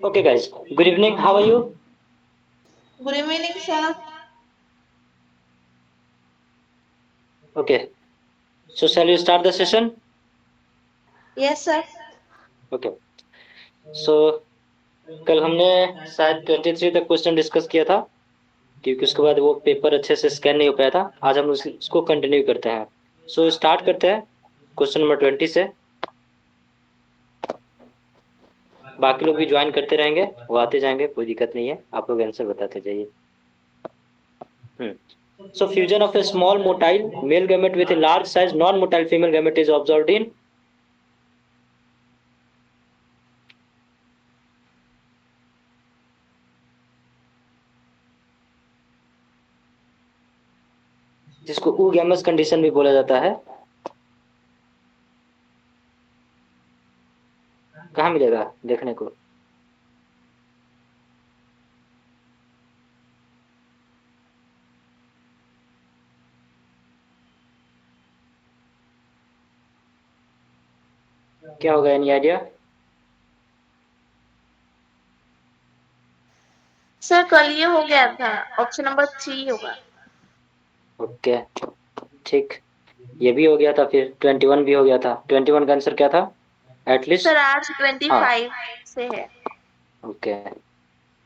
Okay, guys. Good evening. How are you? Good evening, sir. Okay. So, shall we start the session? Yes, sir. Okay. So, कल हमने शायद 23 तक question discuss किया था, क्योंकि उसके बाद वो पेपर अच्छे से स्कैन नहीं हो पाया था। आज हम उसको कंटिन्यू करते हैं। सो स्टार्ट करते हैं क्वेश्चन नंबर 20 से। बाकी लोग भी ज्वाइन करते रहेंगे, वो आते जाएंगे, कोई दिक्कत नहीं है। आप लोग आंसर बताते जाइए। So fusion of a small motile male gamete with a large size non-motile female gamete is observed in जिसको oogamous कंडीशन भी बोला जाता है। कहाँ मिलेगा देखने को? क्या होगा? Any idea? सर कल ये हो गया था, ऑप्शन नंबर 3 होगा। ओके, ठीक। ये भी हो गया था, फिर 21 भी हो गया था। 21 का आंसर क्या था एटलीस्ट? सर आज हाँ, 25 से है। Okay.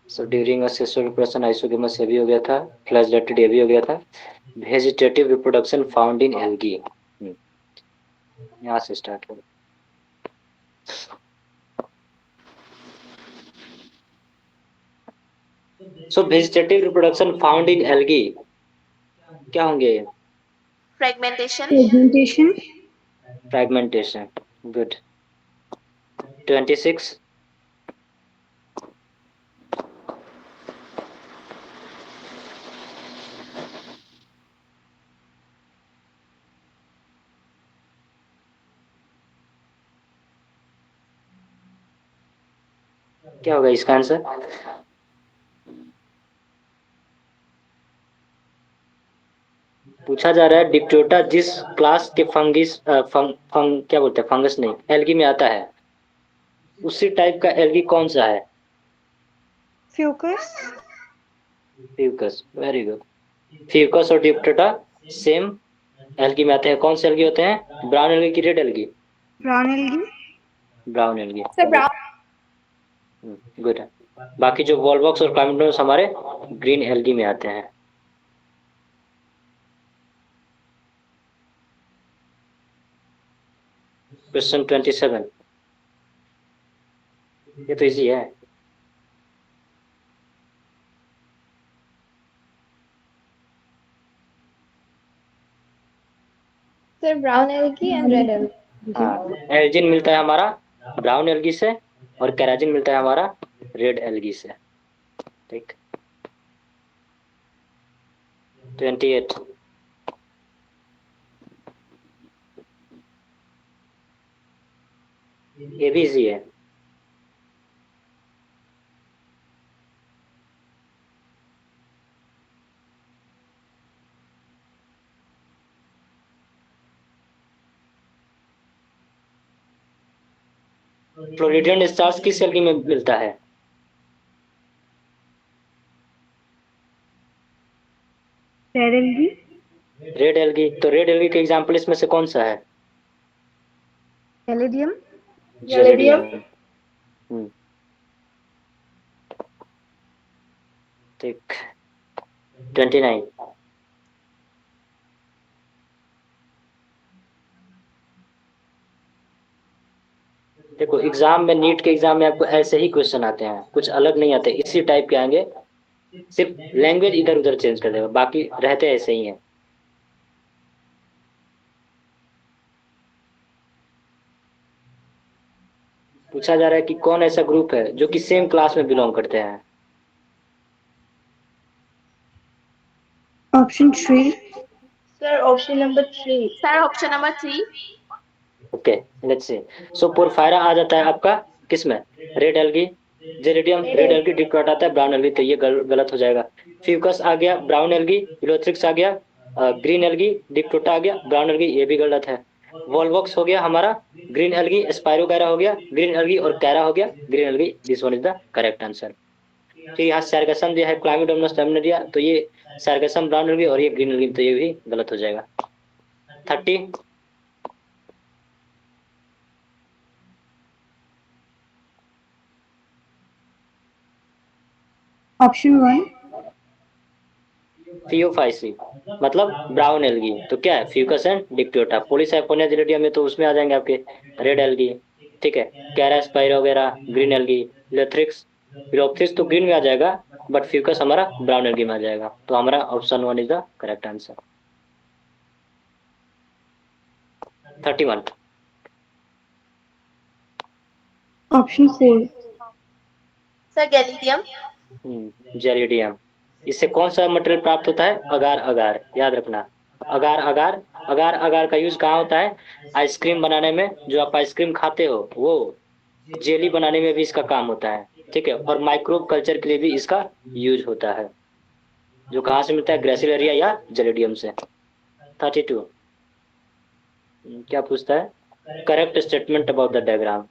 So during sexual reproduction isogamous ये भी हो गया था। फ्लैजेलेटेड ये भी हो गया था। Vegetative reproduction found in algae. यहाँ से स्टार्ट करो। So vegetative reproduction found in algae क्या होंगे? फ्रेगमेंटेशन। Presentation. फ्रैगमेंटेशन। गुड। 26। क्या होगा इसका आंसर? पूछा जा रहा है डिप्टोटा जिस क्लास के फंगिस क्या बोलते हैं, फंगस नहीं, एल्गी में आता है, उसी टाइप का एल्गी कौन सा है? Fucus. Fucus, very good. Fucus और डिप्टोटा सेम एल्गी में आते हैं। कौन से एल्गी होते हैं? ब्राउन एल्गी की red algae? Brown algae. Brown algae. Sir, brown. Good है। बाकी जो वॉलवॉक्स और क्लाइमेटोस हमारे ग्रीन एल्गी में आते हैं। क्वेश्चन 27। ये तो इजी है। Sir, brown algae and red algae. हाँ, एल्जिन मिलता है हमारा ब्राउन एल्गी से, और कैराजिन मिलता है हमारा रेड एल्गी से। ठीक। 28। ये भी इजी है। फ्लोरिडियन स्टार्स किस एल्गी में मिलता है? Red algae. Red algae. तो रेड एल्गी का एग्जांपल इसमें से कौन सा है? Caladium. जेलिडियम। ठीक। 29। देखो, एग्जाम में, नीट के एग्जाम में आपको ऐसे ही क्वेश्चन आते हैं, कुछ अलग नहीं आते, इसी टाइप के आएंगे। सिर्फ लैंग्वेज इधर उधर चेंज कर देगा, बाकी रहते ऐसे ही हैं। पूछा जा रहा है कि कौन ऐसा ग्रुप है जो कि सेम क्लास में बिलोंग करते हैं। Option 3. Sir option number 3। Sir option number 3। Okay, let's see. So porphyra आ जाता है आपका किसमें? Red algae. Gelidium red algae, dictyota आता है ब्राउन एल्गी, तो ये गलत हो जाएगा। फ्यूकस आ गया ब्राउन एल्गी, इलोथ्रिक्स आ गया ग्रीन एल्गी, डिप्टोटा आ गया ब्राउन एल्गी, ये भी गलत है। वॉलवॉक्स हो गया हमारा, ग्रीन एल्गी, स्पायरोगैरा हो गया, ग्रीन एल्गी और कैरा हो गया, green algae. This one is the correct answer. फिर यहाँ सैरगसम दिया है, क्लामिडोमोनास लैमिनेरिया, तो ये सैरगसम ब्राउन एल्गी और ये ग्रीन एल्गी, तो ये भी गलत हो जाएगा। 30। ऑप्शन 1। फियोफाइसी मतलब ब्राउन एल्गी, तो क्या है, फ्यूकस एंड डिक्टियोटा। पॉलीसाइफोनिया जिलेटिया में तो उसमें आ जाएंगे आपके रेड एल्गी, ठीक है। कैरा स्पाइरो वगैरह ग्रीन एल्गी, लेथ्रिक्स फिलोप्थिस तो ग्रीन में आ जाएगा, बट फ्यूकस हमारा ब्राउन एल्गी में आ जाएगा, तो हमारा option 1 is the correct answer. 31। Option 4। Sir gelidium. Gelidium. इससे कौन सा मटेरियल प्राप्त होता है, अगार अगार, याद रखना। अगार अगार, अगार अगार का यूज कहाँ होता है, आइसक्रीम बनाने में, जो आप आइसक्रीम खाते हो वो जेली बनाने में भी इसका काम होता है, ठीक है। और माइक्रोब कल्चर के लिए भी इसका यूज होता है, जो कहाँ से मिलता है, ग्रेसिलेरिया या जेलिडियम से। 32। क्या पूछता है, correct statement about the diagram.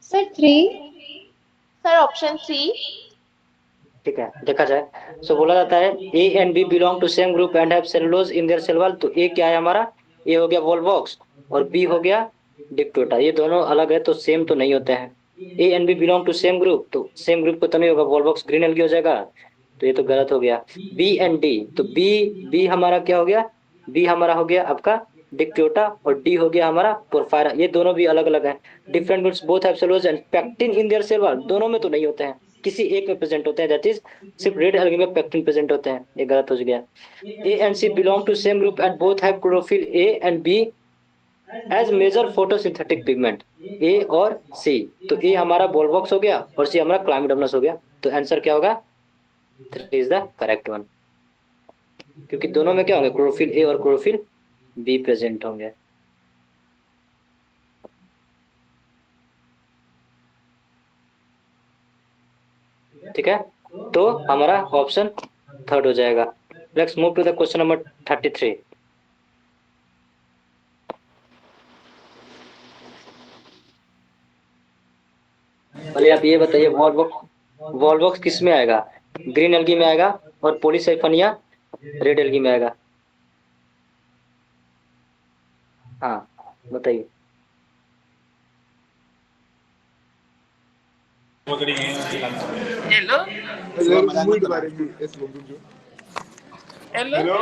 Sir 3। Sir option 3। ठीक है, देखा जाए सो बोला जाता है ए and B belong to same group and have cellulose in their cell wall. तो ए क्या है हमारा, ए हो गया वॉलवॉक्स और बी हो गया डिक्टोटा। ये दोनों अलग है तो सेम तो नहीं होते हैं। A and B belong to same group, तो सेम ग्रुप को तो नहीं होगा, वॉलवॉक्स ग्रीन एल्गी हो जाएगा, तो ये तो गलत हो गया। बी एंड डी, तो बी बी हमारा क्या हो गया, बी हमारा हो गया आपका डिक्टोटा और डी हो गया हमारा पोरफायरा। ये दोनों भी अलग अलग हैं। Different groups both have cellulose and pectin in their cell wall, दोनों में तो नहीं होते हैं, किसी एक में प्रेजेंट होते हैं, दैट इज सिर्फ रेड एल्गी में पेक्टिन प्रेजेंट होते हैं, ये गलत हो गया। A and C belong to same group and both have chlorophyll A and B as major photosynthetic pigment, A और सी। तो ए हमारा वॉलवॉक्स हो गया और सी हमारा क्लामिडोमोनास हो गया, तो आंसर क्या होगा, 3 इज द करेक्ट वन, क्योंकि दोनों में क्या होंगे, क्लोरोफिल ए और क्लोरोफिल बी प्रेजेंट होंगे। ठीक है, तो हमारा ऑप्शन 3 हो जाएगा। Let's move to the question number 33। पहले आप ये बताइए, वॉलवॉक्स किस में आएगा, ग्रीन एल्गी में आएगा और पॉलीसाइफोनिया रेड एल्गी में आएगा। हाँ बताइए। Hello? Hello?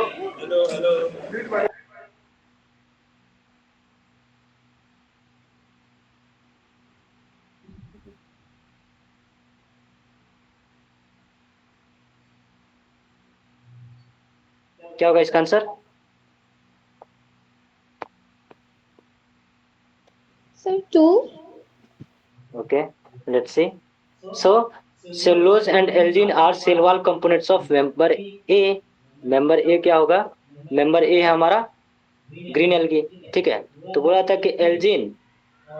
क्या होगा इसका answer, sir 2। okay, let's see. So cellulose and elgin are cell wall components of member A। member A क्या होगा, member A है हमारा ग्रीन एल्गी, ठीक है। तो बोला था कि एल्जिन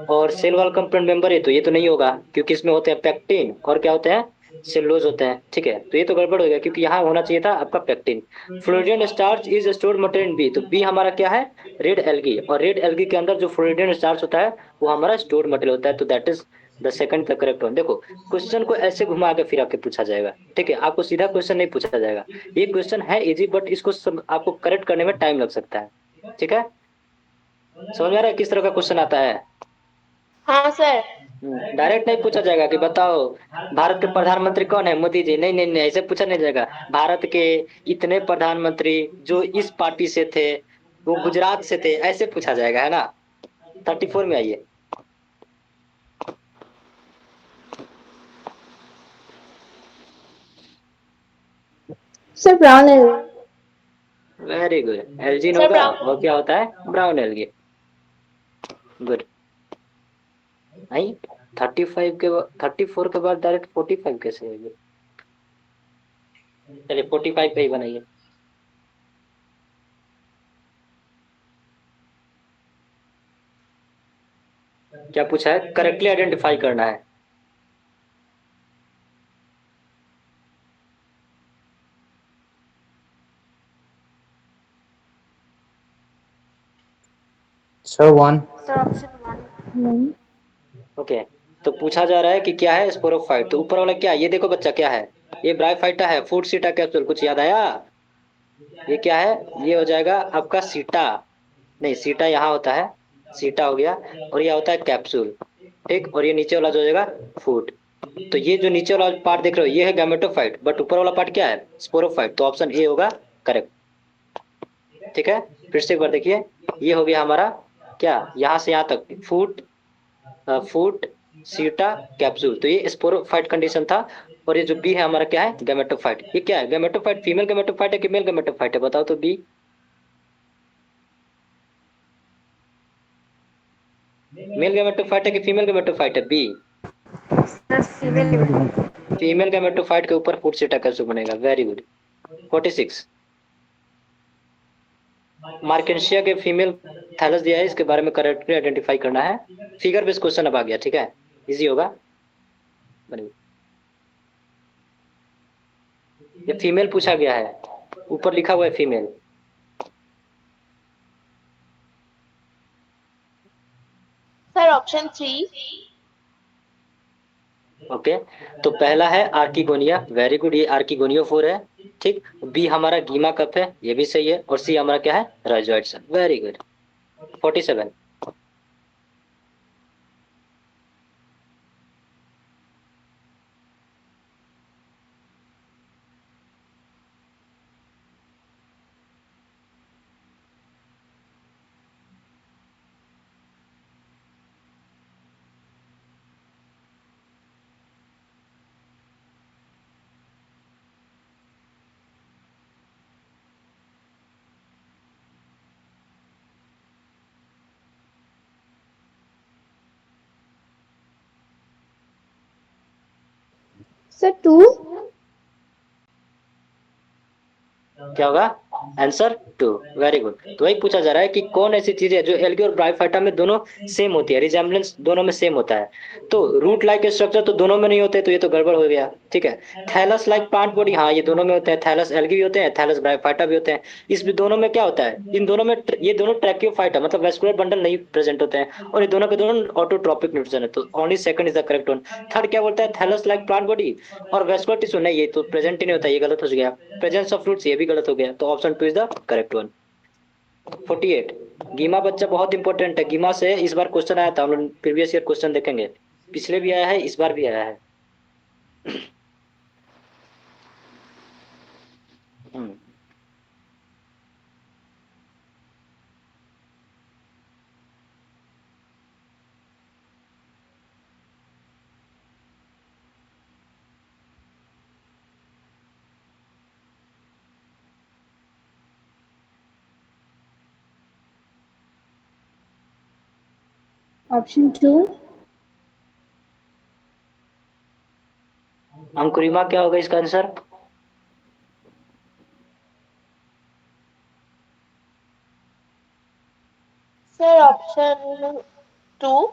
और सेल वॉल कंपोनेंट मेंबर है, तो ये तो नहीं होगा क्योंकि इसमें होते हैं पेक्टिन और क्या होते हैं, सेलुलोज होते हैं, ठीक है। तो ये तो गड़बड़ हो गया क्योंकि यहाँ होना चाहिए था आपका pectin. Floridean starch is stored material B, तो बी हमारा क्या है, रेड एल्गी, और रेड एल्गी के अंदर जो फ्लोरिडियन स्टार्च होता है वो हमारा स्टोर्ड मटेरियल होता है, तो that is the second the correct one. देखो क्वेश्चन को ऐसे घुमा के फिर आके पूछा जाएगा, ठीक है, आपको सीधा क्वेश्चन नहीं पूछा जाएगा। ये क्वेश्चन है इजी, बट इसको आपको करेक्ट करने में टाइम लग सकता है, ठीक है। समझ में आ रहा है किस तरह का क्वेश्चन आता है। हाँ सर। डायरेक्ट नहीं पूछा जाएगा कि बताओ भारत के प्रधानमंत्री कौन है, मोदी जी। नहीं नहीं नहीं, ऐसे पूछा नहीं जाएगा। भारत के इतने प्रधानमंत्री जो इस पार्टी से थे, वो गुजरात से थे, ऐसे पूछा जाएगा, है ना। 34 में आइए। Sir, brown algae. Very good, Elgin sir होगा, ब्राउन। वो क्या होता है, ब्राउन एल्गी। गुड। नहीं, 35 के बाद, 34 के बाद डायरेक्ट 45 कैसे है ये। चलिए 45 पे ही बनाइए। क्या पूछा है, करेक्टली आइडेंटिफाई करना है। Sir, one. Sir option 1। One. Okay, तो पूछा जा रहा है कि क्या है स्पोरोफाइट। तो ऊपर वाला क्या है, ये देखो बच्चा क्या है, ये ब्रायोफाइटा है, फूड सीटा कैप्सूल। कुछ याद आया, ये क्या है, ये हो जाएगा आपका सीटा। नहीं, सीटा यहाँ होता है, सीटा हो गया, और ये होता है कैप्सूल, ठीक। और ये नीचे वाला जो हो जाएगा फूड। तो ये जो नीचे वाला पार्ट देख रहे हो, ये है गैमेटोफाइट, बट ऊपर वाला पार्ट क्या है, स्पोरोफाइट। तो ऑप्शन ए होगा करेक्ट, ठीक है। फिर से एक बार देखिए, ये हो गया हमारा क्या, यहाँ से यहाँ तक फूड, फूड, सीटा, कैप्सूल। तो ये स्पोरोफाइट कंडीशन था। और ये जो बी है हमारा क्या है, गैमेटोफाइट। ये क्या है, गैमेटोफाइट फीमेल गैमेटोफाइट है कि मेल गैमेटोफाइट है, बताओ तो बी। मेल गैमेटोफाइट है कि फीमेल गैमेटोफाइट है, B. Sir female. Female gametophyte के ऊपर फूड सीटा कैप्सूल बनेगा, वेरी गुड। 46, मार्केंशिया के फीमेल थैलस दिया है, इसके बारे में करेक्टली आइडेंटिफाई करना है। फिगर बेस्ड क्वेश्चन अब आ गया, ठीक है, इजी होगा। बनी, ये फीमेल पूछा गया है, ऊपर लिखा हुआ है फीमेल। Sir option 3। ओके, तो पहला है आर्किगोनिया, वेरी गुड, ये आर्किगोनियो 4 है, ठीक। बी हमारा गीमा कप है, ये भी सही है। और सी हमारा क्या है, rhizoids, very good. 47, Sir, two. क्या होगा आंसर 2, वेरी गुड। तो वही पूछा जा रहा है कि कौन ऐसी चीज है जो एल्गी और ब्रायोफाइटा में दोनों सेम होती है, रिजेम्बलेंस दोनों में सेम होता है। तो रूट लाइक स्ट्रक्चर तो दोनों में नहीं होते, तो ये तो गड़बड़ हो गया, ठीक है। थैलस लाइक प्लांट बॉडी, हाँ ये दोनों में होते हैं, थैलस एल्गी भी होते हैं, थैलस ब्रायोफाइटा भी होते हैं। इस दोनों में क्या होता है, इन दोनों में ये दोनों ट्रैकियोफाइटा मतलब वेस्कुलर बंडल नहीं प्रेजेंट होते हैं, और ये दोनों के दोनों ऑटोट्रोपिक न्यूट्रिशन है। तो only second is the correct one. Third क्या बोलता है, थैलस लाइक प्लांट बॉडी और वेस्कुलर टिश्यू, नहीं ये तो प्रेजेंट ही नहीं होता, ये गलत हो गया। प्रेजेंस ऑफ फ्रूट्स, ये भी गलत हो गया। तो option 2 is the correct one. 48, गीमा बच्चा बहुत इंपॉर्टेंट है, गीमा से इस बार क्वेश्चन आया था, हम लोग प्रीवियस ईयर क्वेश्चन देखेंगे, पिछले भी आया है, इस बार भी आया है। हम्म, Option two. अंकुरिमा क्या होगा इसका आंसर, सर ऑप्शन 2।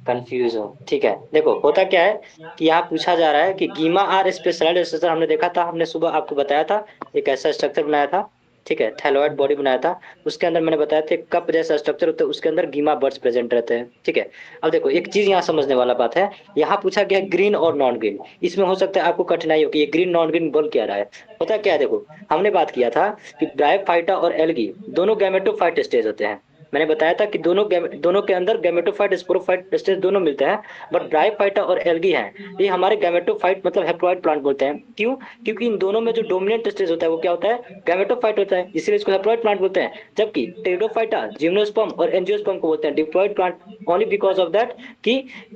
कंफ्यूज हो, ठीक है। देखो होता क्या है कि यहाँ पूछा जा रहा है कि गीमा आर स्पेशलाइज्ड स्ट्रक्चर, हमने देखा था, हमने सुबह आपको बताया था, एक ऐसा स्ट्रक्चर बनाया था, ठीक है, थैलोइड बॉडी बनाया था, उसके अंदर मैंने बताया था कप जैसा स्ट्रक्चर होता है, उसके अंदर गीमा बर्ड्स प्रेजेंट रहते हैं, ठीक है। अब देखो एक चीज यहाँ समझने वाला बात है, यहाँ पूछा गया ग्रीन और नॉन ग्रीन, इसमें हो सकता है आपको कठिनाई हो कि ये ग्रीन नॉन ग्रीन बोल क्या रहा है। होता क्या है, देखो हमने बात किया था कि ब्रायोफाइटा और एल्गी दोनों गैमेटोफाइट स्टेज होते हैं, मैंने बताया था कि दोनों के अंदर गैमेटोफाइट स्पोरोफाइट स्टेज दोनों मिलते हैं, बट ब्रायोफाइटा और एल्गी हैं ये हमारे गैमेटोफाइट मतलब हेप्लॉइड प्लांट बोलते हैं। क्यों? क्योंकि इन दोनों में जो डोमिनेंट स्टेज होता है वो क्या होता है? गैमेटोफाइट होता है, इसीलिए इसको हेप्लॉइड प्लांट बोलते हैं। जबकि टेरिडोफाइटा जिम्नोस्पर्म और एंजियोस्पर्म को बोलते हैं diploid plant, only because of that कि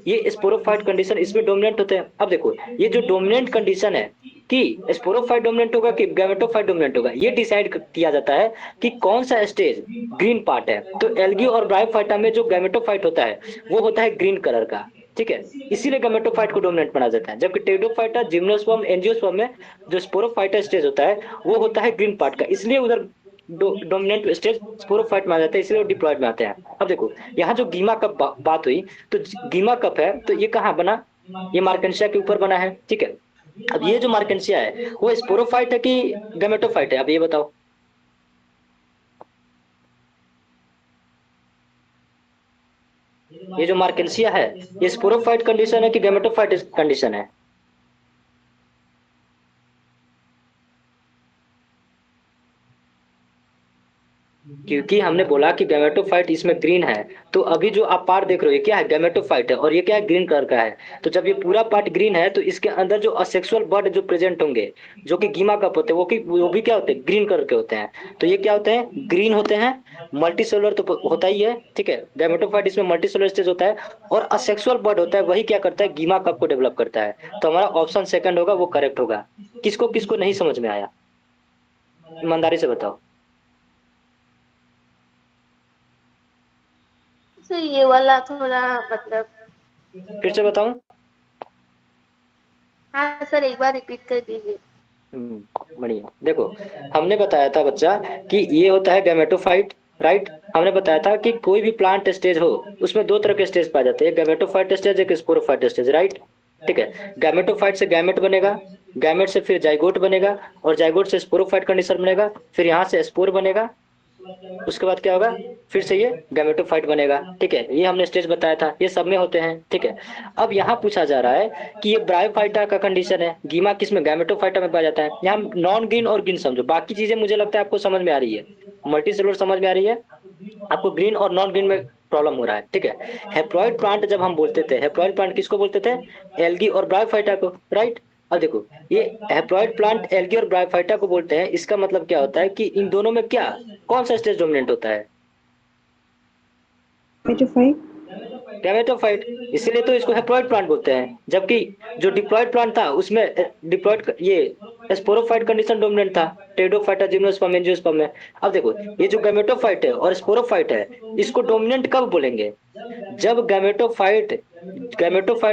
ये स्पोरोफाइट कंडीशन इसमें डोमिनेंट होते हैं। अब देखो ये जो डोमिनेंट कंडीशन है कि स्पोरोफाइट डोमिनेंट होगा कि गैमेटोफाइट डोमिनेंट होगा, ये डिसाइड किया जाता है कि कौन सा स्टेज ग्रीन पार्ट है। तो एल्गी और ब्रायोफाइटा में जो गैमेटोफाइट होता है वो होता है ग्रीन कलर का, ठीक है, इसीलिए गैमेटोफाइट को डोमिनेंट माना जाता है। जबकि टेरिडोफाइटा जिम्नोस्पर्म एंजियोस्पर्म में जो स्पोरोफाइटा स्टेज होता है वो होता है ग्रीन पार्ट का, इसलिए उधर डोमिनेंट स्टेज स्पोरोफाइट माना जाता है, इसलिए वो डिप्लॉयड में आते हैं। अब देखो यहाँ जो गीमा कप बात हुई, तो गीमा कप है तो ये कहाँ बना? ये मार्केंसिया के ऊपर बना है, ठीक है। अब ये जो मार्केंसिया है वो स्पोरोफाइट है कि गैमेटोफाइट है? अब ये बताओ। ये जो मार्केंसिया है ये स्पोरोफाइट कंडीशन है कि गैमेटोफाइट कंडीशन है? क्योंकि हमने बोला कि गैमेटोफाइट इसमें ग्रीन है, तो अभी जो आप पार्ट देख रहे हो ये क्या है? गैमेटोफाइट है, और ये क्या है? ग्रीन कलर का है। तो जब ये पूरा पार्ट ग्रीन है तो इसके अंदर जो असेक्सुअल बड जो प्रेजेंट होंगे, जो कि गीमा कप होते हैं, वो भी क्या होते हैं? ग्रीन कलर के होते हैं। तो ये क्या होते हैं? ग्रीन होते हैं। मल्टी सेलुलर तो होता ही है, ठीक है, गैमेटोफाइट इसमें मल्टी सेलुलर स्टेज होता है, और असेक्सुअल बड होता है, वही क्या करता है? गीमा कप को डेवलप करता है। तो हमारा ऑप्शन सेकंड होगा, वो करेक्ट होगा। किसको किसको नहीं समझ में आया? ईमानदारी से बताओ। सर ये वाला थोड़ा मतलब। फिर से बताऊं? हाँ सर, एक बार रिपीट कर दीजिए। बढ़िया। देखो हमने बताया था बच्चा कि ये होता है गैमेटोफाइट, राइट। हमने बताया था कि कोई भी प्लांट स्टेज हो उसमें दो तरह के स्टेज पाए जाते हैं, एक गैमेटोफाइट स्टेज, एक स्पोरोफाइट स्टेज, राइट। ठीक है, गैमेटोफाइट से गैमेट बनेगा, गैमेट से फिर जाइगोट बनेगा, और जाइगोट से स्पोरोफाइट कंडीशन बनेगा, फिर यहाँ से स्पोर बनेगा, उसके बाद क्या होगा? फिर से ये गैमेटोफाइट बनेगा, ठीक है। ये हमने स्टेज बताया था, ये सब में होते हैं, ठीक है। अब यहाँ पूछा जा रहा है कि ये ब्रायोफाइटा का कंडीशन है, गीमा किस में? गैमेटोफाइटा में पाया जाता है। यहाँ नॉन ग्रीन और ग्रीन समझो, बाकी चीजें मुझे लगता है आपको समझ में आ रही है, मल्टी सेलुलर समझ में आ रही है, आपको ग्रीन और नॉन ग्रीन में प्रॉब्लम हो रहा है, ठीक है। हेप्लॉइड प्लांट जब हम बोलते थे, हेप्लॉइड प्लांट किसको बोलते थे? एल्गी और ब्रायोफाइटा को, राइट। अब देखो ये हेप्लॉइड प्लांट एल्गी और ब्रायोफाइटा को बोलते हैं, इसका मतलब क्या होता है कि इन दोनों में क्या, कौन सा स्टेज डोमिनेंट होता है? Metaphyte. गैमेटोफाइट, इसीलिए तो इसको हेप्लॉइड प्लांट बोलते हैं। जबकि जो डिप्लॉइड प्लांट था उसमें डिप्लॉइड ये स्पोरोफाइट कंडीशन डोमिनेंट था, टेरिडोफाइटा जिम्नोस्पर्म एंजियोस्पर्म में। अब देखो ये जो गैमेटोफाइट है और स्पोरोफाइट है, इसको डोमिनेंट कब बोलेंगे? जब गैमेटोफाइट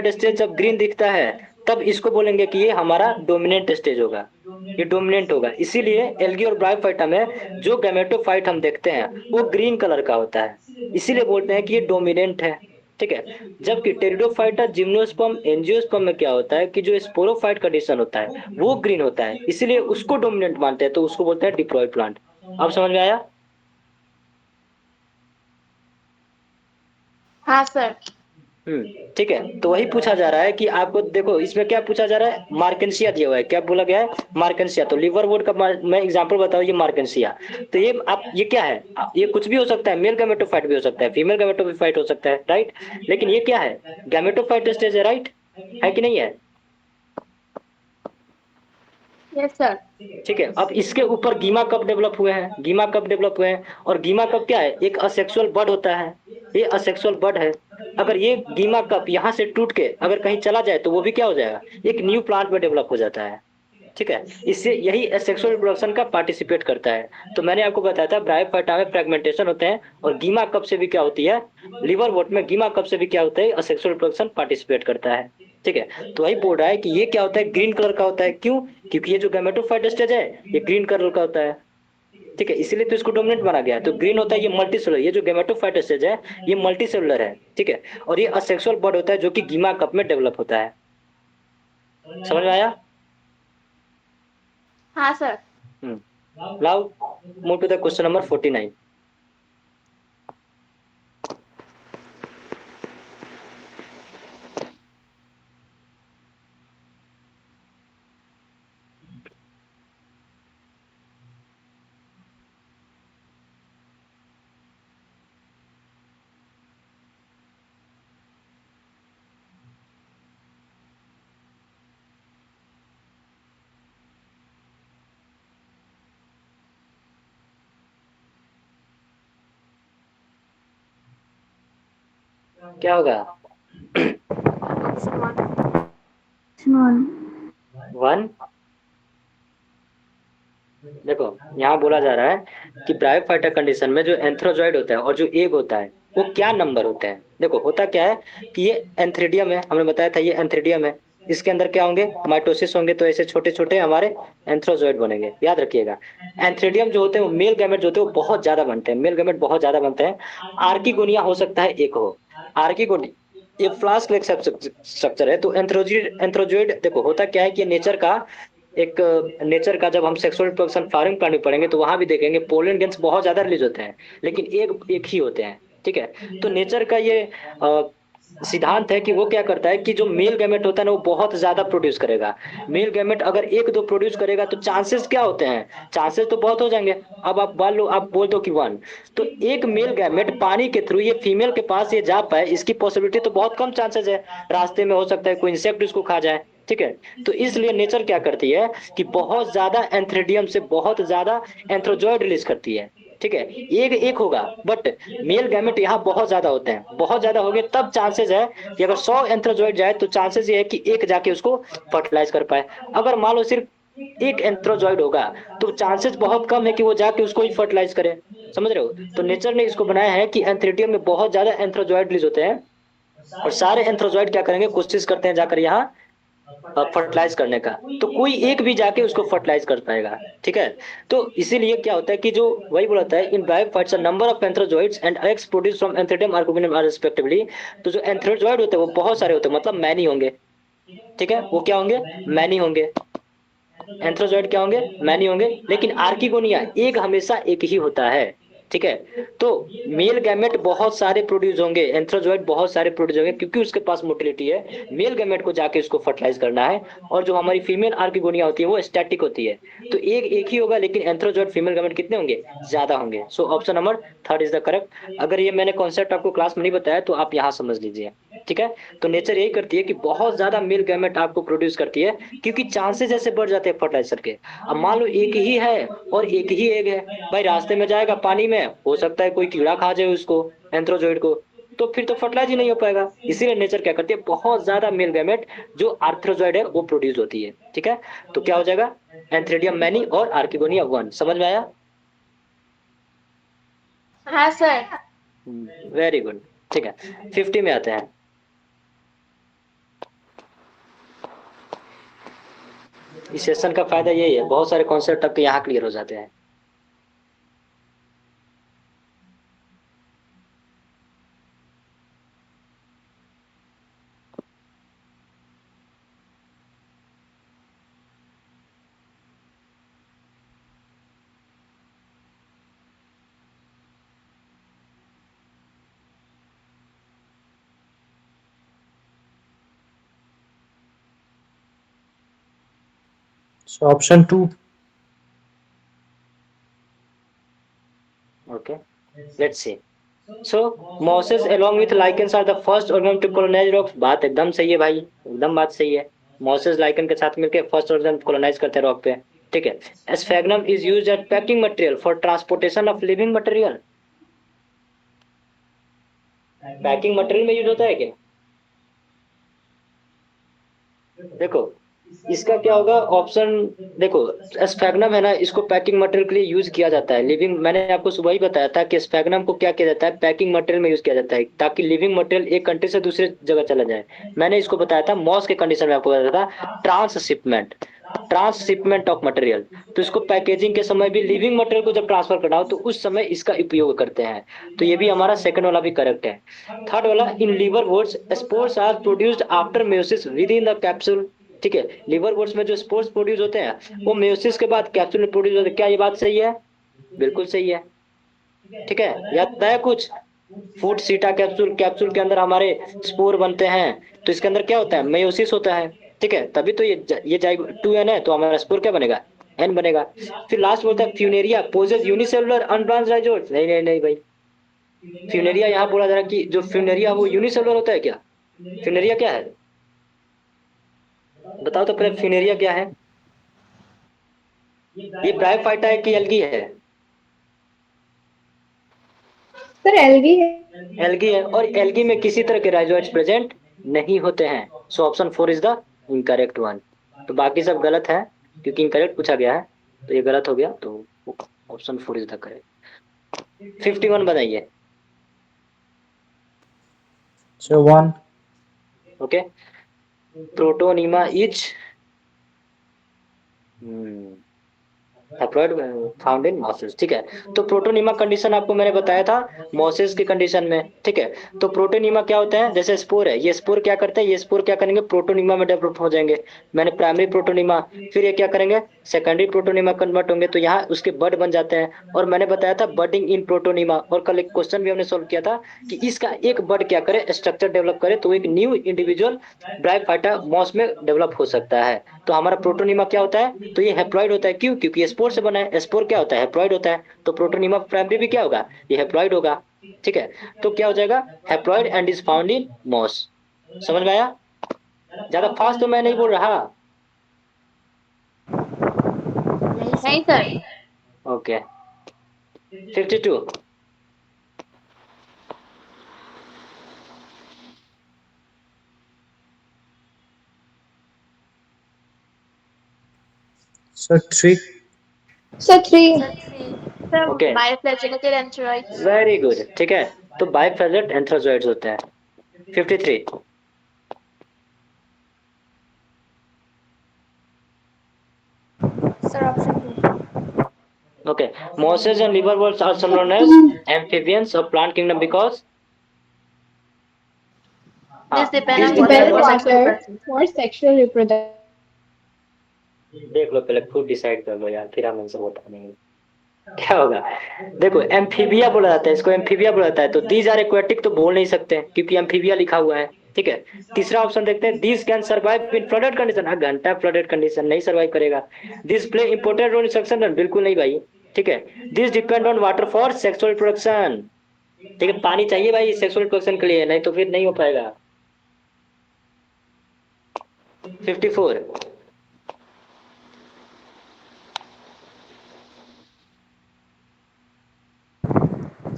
स्टेज जब ग्रीन दिखता है तब इसको बोलेंगे कि ये हमारा डोमिनेंट स्टेज होगा, ये डोमिनेंट होगा। इसीलिए एल्गी और ब्रायोफाइटा में जो गैमेटोफाइट हम देखते हैं वो ग्रीन कलर का होता है, इसीलिए बोलते हैं कि ये डोमिनेंट है, ठीक है। जबकि टेरिडोफाइटा जिम्नोस्पर्म एंजियोस्पर्म में क्या होता है कि जो स्पोरोफाइट कंडीशन होता है वो ग्रीन होता है, इसीलिए उसको डोमिनेंट मानते हैं, तो उसको बोलते हैं डिप्लॉयड प्लांट। अब समझ में आया? हाँ सर। ठीक है। तो वही पूछा जा रहा है कि आपको देखो इसमें क्या पूछा जा रहा है, मार्केंसिया दिया हुआ है, क्या बोला गया है? मार्केंसिया। तो लिवरवुड का मैं एग्जांपल बताऊं, ये मार्केंसिया। तो ये आप ये क्या है? ये कुछ भी हो सकता है, मेल गैमेटोफाइट भी हो सकता है, फीमेल गैमेटोफाइट हो सकता है, राइट। लेकिन ये क्या है? गैमेटोफाइट स्टेज है, राइट, है कि नहीं है? Yes sir. ठीक है। अब इसके ऊपर गीमा कप डेवलप हुए हैं, गीमा कप डेवलप हुए हैं, और गीमा कप क्या है? एक असेक्सुअल बड होता है, ये असेक्सुअल बड है। अगर ये गीमा कप यहाँ से टूट के अगर कहीं चला जाए तो वो भी क्या हो जाएगा? एक न्यू प्लांट में डेवलप हो जाता है, ठीक है। इससे यही सेक्सुअल रिप्रोडक्शन का पार्टिसिपेट करता है। तो मैंने आपको बताया था ब्रायोफाइटा में फ्रेगमेंटेशन होते हैं, और गीमा कप से भी क्या होती है? लिवर वोट में गीमा कप से भी क्या होता है? सेक्सुअल रिप्रोडक्शन पार्टिसिपेट करता है, ठीक है। तो वही बोल रहा है कि ये क्या होता है? ग्रीन कलर का होता है। क्यों? क्योंकि ये जो गैमेटोफाइट स्टेज है ये ग्रीन कलर का होता है, ठीक है, इसलिए तो इसको डोमिनेंट माना गया है। तो ग्रीन होता है ये मल्टी सेलुलर, ये जो गैमेटोफाइट स्टेज है ये मल्टी सेलुलर है, ठीक है। और ये असेक्सुअल बड होता है जो कि गीमा कप में डेवलप होता है। समझ में आया? हाँ sir. Now move to the question number 49। क्या होगा? One. 1। देखो यहाँ बोला जा रहा है कि ब्रायोफाइटा कंडीशन में जो एंथ्रोजॉइड होता है और जो एग होता है वो क्या नंबर होते हैं। देखो होता क्या है कि ये एंथ्रिडियम है, हमने बताया था ये एंथ्रिडियम है। इसके अंदर क्या होंगे? माइटोसिस होंगे, तो ऐसे छोटे छोटे हमारे एंथ्रोजॉइड बनेंगे, याद रखिएगा। एंथ्रिडियम जो होते हैं वो मेल गैमेट जो होते हैं वो बहुत ज्यादा बनते हैं, मेल गैमेट बहुत ज्यादा बनते हैं। आर्किगोनिया हो सकता है एक हो। आर्किगोनिया ये फ्लास्क लाइक स्ट्रक्चर है। तो एंथ्रोजॉइड एंथ्रोजॉइड देखो होता क्या है कि नेचर का एक नेचर का, जब हम सेक्सुअल रिप्रोडक्शन फॉरेन प्राणी पढ़ेंगे तो वहां भी देखेंगे पोलन गेंस बहुत ज्यादा रिलीज होते हैं, लेकिन एक एक ही होते हैं। ठीक है। तो नेचर का ये अ, सिद्धांत है कि वो क्या करता है कि जो मेल गैमेट होता है ना वो बहुत ज्यादा प्रोड्यूस करेगा। मेल गैमेट अगर एक दो प्रोड्यूस करेगा तो चांसेस क्या होते हैं? चांसेस तो बहुत हो जाएंगे। अब आप मान लो, आप बोल दो कि 1, तो एक मेल गैमेट पानी के थ्रू ये फीमेल के पास ये जा पाए, इसकी पॉसिबिलिटी तो बहुत कम चांसेस है। रास्ते में हो सकता है कोई इंसेक्ट इसको खा जाए। ठीक है। तो इसलिए नेचर क्या करती है कि बहुत ज्यादा एंथ्रेडियम से बहुत ज्यादा एंथ्रोजॉइड रिलीज करती है। ठीक है। एक एक होगा बट मेल गैमेट यहाँ बहुत ज्यादा होते हैं, बहुत ज्यादा हो गए तब चांसेस है कि अगर 100 एंथ्रोजॉइड जाए तो चांसेस ये है कि एक जाके उसको फर्टिलाइज कर पाए। अगर मान लो सिर्फ एक एंथ्रोजॉइड होगा तो चांसेस बहुत कम है कि वो जाके उसको ही फर्टिलाइज करे। समझ रहे हो? तो नेचर ने इसको बनाया है कि एंथ्रेडियम में बहुत ज्यादा एंथ्रोजॉइड रिलीज होते हैं, और सारे एंथ्रोजॉइड क्या करेंगे, कोशिश करते हैं जाकर यहाँ फर्टिलाइज करने का, तो कोई एक भी जाके उसको फर्टिलाइज कर पाएगा। ठीक है। तो इसीलिए क्या होता है कि जो वही बोलता है in bryophytes number of antherozoids and eggs produce from antheridium archegonium are respectively. तो जो एंथ्रोजॉइड होते हैं वो बहुत सारे होते हैं, मतलब मैनी होंगे। ठीक है। वो क्या होंगे? मैनी होंगे। एंथ्रोजॉइड क्या होंगे? मैनी होंगे। लेकिन आर्किगोनिया एक हमेशा एक ही होता है। ठीक है। तो मेल गैमेट बहुत सारे प्रोड्यूस होंगे, एंथ्रोजॉइड बहुत सारे प्रोड्यूस होंगे, क्योंकि उसके पास मोटिलिटी है मेल गैमेट को जाके उसको फर्टिलाइज करना है। और जो हमारी फीमेल आर्किगोनिया होती है वो स्टैटिक होती है। तो एक एक ही होगा, लेकिन एंथ्रोजॉइड फीमेल गैमेट कितने होंगे? ज्यादा होंगे। So option number third is the correct. अगर ये मैंने कॉन्सेप्ट आपको क्लास में नहीं बताया तो आप यहाँ समझ लीजिए। ठीक है। तो नेचर यही करती है कि बहुत ज्यादा मेल गैमेट आपको प्रोड्यूस करती है, क्योंकि चांसेस ऐसे बढ़ जाते हैं फर्टिलाइजर के। अब मान लो एक ही है और एक ही एग है, भाई रास्ते में जाएगा पानी में, हो सकता है कोई कीड़ा खा जाए उसको, एंथ्रोजॉइड को, तो फिर तो फर्टिलाइज ही नहीं हो पाएगा। इसीलिए नेचर क्या करती है, बहुत ज्यादा मेल गैमेट जो आर्थ्रोजॉइड है वो प्रोड्यूस होती है। ठीक है। तो क्या हो जाएगा? एंथ्रेडियम मैनी और आर्किगोनिया 1। समझ में आया? हाँ सर। Very good. ठीक है। 50 में आते हैं। इस सेशन का फायदा यही है, बहुत सारे कॉन्सेप्ट आपके यहाँ क्लियर हो जाते हैं। So option 2. Okay, let's see. So mosses along with lichens are the first organism to colonize rocks। बात एकदम सही है भाई, एकदम बात सही है। मॉसेस लाइकन के साथ मिलकर फर्स्ट ऑर्गेनिज्म कॉलोनाइज करते हैं रॉक पे। ठीक है। Sphagnum is used as packing material for transportation of living material. Packing material में यूज होता है क्या? देखो इसका क्या होगा ऑप्शन। देखो स्फैग्नम है ना, इसको पैकिंग मटेरियल के लिए यूज किया जाता है। लिविंग, मैंने आपको सुबह ही बताया था कि स्फैग्नम को क्या किया जाता है, पैकिंग मटेरियल में यूज किया जाता है, ताकि लिविंग मटेरियल एक कंट्री से दूसरे जगह चला जाए। मैंने इसको बताया था मॉस के कंडीशन में, आपको बताया था ट्रांसशिपमेंट, ट्रांसशिपमेंट ऑफ मटेरियल। तो इसको पैकेजिंग के समय भी लिविंग मटेरियल को जब ट्रांसफर करना हो तो उस समय इसका उपयोग करते हैं। तो ये भी हमारा सेकंड वाला भी करेक्ट है। थर्ड वाला in liverworts spores are produced after meiosis within the capsule. ठीक है। लिवर वुड्स में जो स्पोर्स प्रोड्यूस होते हैं वो मेयोसिस के बाद कैप्सूल में प्रोड्यूस होते हैं। क्या ये बात सही है? बिल्कुल सही है। ठीक है। याद आया कुछ? फूड सीटा कैप्सूल, कैप्सूल के अंदर हमारे स्पोर बनते हैं, तो इसके अंदर क्या होता है? मेयोसिस होता है। ठीक है। तभी तो ये जाएगा 2n है, तो हमारा स्पोर क्या बनेगा? n बनेगा। फिर लास्ट बोलता है Funaria possess unicellular unbranched rhizoids. नहीं नहीं नहीं भाई, फ्यूनेरिया यहाँ बोला जा रहा है कि जो फ्यूनेरिया वो यूनिसेलुलर होता है क्या? फ्यूनेरिया क्या है? बताओ तो पहले फ्यूनेरिया क्या है? ये ब्रायोफाइटा है कि एल्गी है? सर एलगी है। एल्गी है, और एल्गी में किसी तरह के राइजोइड्स प्रेजेंट नहीं होते हैं। So option 4 is the incorrect one. तो बाकी सब गलत है क्योंकि इनकरेक्ट पूछा गया है, तो ये गलत हो गया, तो ऑप्शन 4 इज द करेक्ट। 51 बनाइए। So 1. Okay, protonema is haploid found in mosses. ठीक है, तो प्रोटोनिमा कंडीशन आपको मैंने बताया था मॉसेस की कंडीशन में। ठीक है, तो प्रोटोनिमा क्या होता है, जैसे स्पोर है, ये स्पोर क्या करते हैं, ये स्पोर क्या करेंगे, प्रोटोनिमा में डेवलप हो जाएंगे। मैंने प्राइमरी प्रोटोनिमा, फिर ये क्या करेंगे, सेकेंडरी प्रोटोनिमा कन्वर्ट होंगे, तो यहाँ उसके बड बन जाते हैं। और मैंने बताया था बडिंग इन प्रोटोनिमा, और कल एक क्वेश्चन भी हमने सोल्व किया था कि इसका एक बड क्या करे, स्ट्रक्चर डेवलप करे, तो एक न्यू इंडिविजुअल ब्रायोफाइटा मॉस में डेवलप हो सकता है। तो हमारा प्रोटोनिमा क्या होता है, तो ये हैप्लॉइड होता है। क्यों, क्योंकि ये स्पोर से बना है, स्पोर क्या होता है, हैप्लॉइड होता है, तो प्रोटोनिमा प्राइमरी भी क्या होगा, ये हैप्लॉइड होगा। ठीक है, तो क्या हो जाएगा, haploid and is found in moss. समझ में आया? ज्यादा फास्ट तो मैं नहीं बोल रहा। नहीं sir. Okay, 52। So 3. So 3. Sir Okay. Biflagellated antherozoids. Very good. ठीक है, तो बाइफेजेट एंथ्राजोइड्स होते हैं। 53। Sir, option 2. Okay, mosses and liverworts are also known as amphibians of plant kingdom because This depend this on Depend on sexual water person. for sexual reproduction. देख लो, पहले खुद decide कर लो यार, फिर हम इनसे वोट करेंगे क्या होगा। देखो एम्फीबिया बोला जाता है, इसको एम्फीबिया बोला जाता है, तो दीज आर एक्वेटिक तो बोल नहीं सकते क्योंकि एम्फीबिया लिखा हुआ है। ठीक है, तीसरा ऑप्शन देखते हैं, this can survive in flooded condition. हाँ, घंटा फ्लडेड कंडीशन नहीं सर्वाइव करेगा। This play important role in suction, बिल्कुल नहीं भाई। ठीक है, this depend on water for sexual reproduction. ठीक है, पानी चाहिए भाई सेक्सुअल रिप्रोडक्शन के लिए, नहीं तो फिर नहीं हो पाएगा। 54।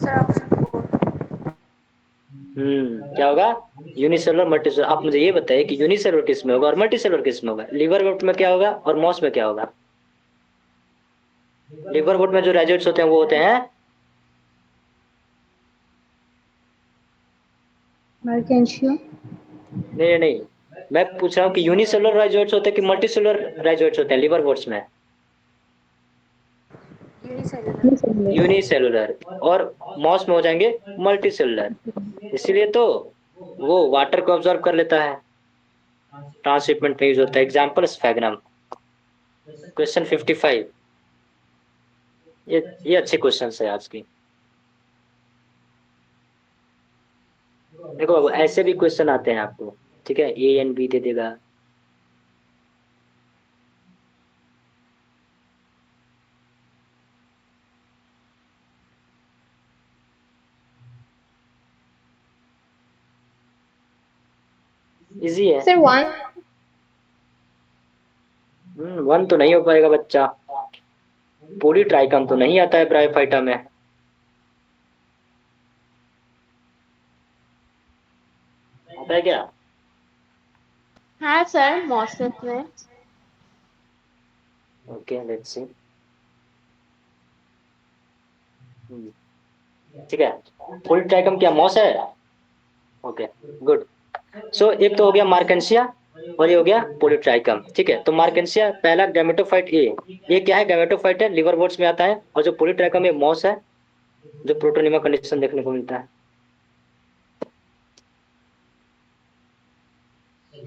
Sir, option 4. क्या होगा, यूनिसेलुलर मल्टीसेलुलर। आप मुझे ये बताइए कि यूनिसेलुलर किस में होगा और मल्टीसेलुलर किस में होगा, लिवर वोट में क्या होगा और मॉस में क्या होगा। लिवर वोट में जो राइजोइड्स होते हैं वो होते हैं, Mercantile. नहीं नहीं, मैं पूछ रहा हूँ कि यूनिसेलुलर राइजोइड्स होते हैं कि मल्टीसेलुलर राइजोइड्स होते हैं लिवर वोट्स में। Unicellular. यूनिसेलुलर, और मॉस में हो जाएंगे मल्टीसेलुलर। इसीलिए तो वो वाटर को ऑब्जर्व कर लेता है, ट्रांसशिपमेंट में यूज होता है। Example sphagnum. क्वेश्चन 55। ये अच्छे क्वेश्चन है आज की। देखो बाबू, ऐसे भी क्वेश्चन आते हैं आपको, ठीक है, ए एंड बी दे देगा। इजी है। Sir, 1. 1 तो नहीं हो पाएगा बच्चा, पॉलीट्राइकम तो नहीं आता है ब्रायोफाइटा में। आता है क्या? हाँ सर, मॉसेस में। ओके, लेट्स सी। ठीक है, पॉलीट्राइकम क्या मॉस है? Okay, good. सो एक तो हो गया मार्केंसिया और ये हो गया पॉलीट्राइकम। ठीक है, तो मार्केंसिया पहला गैमेटोफाइट ए, ये क्या है, गैमेटोफाइट है, लिवर वोट्स में आता है। और जो पॉलीट्राइकम ये मॉस है, जो प्रोटोनिमा कंडीशन देखने को मिलता है।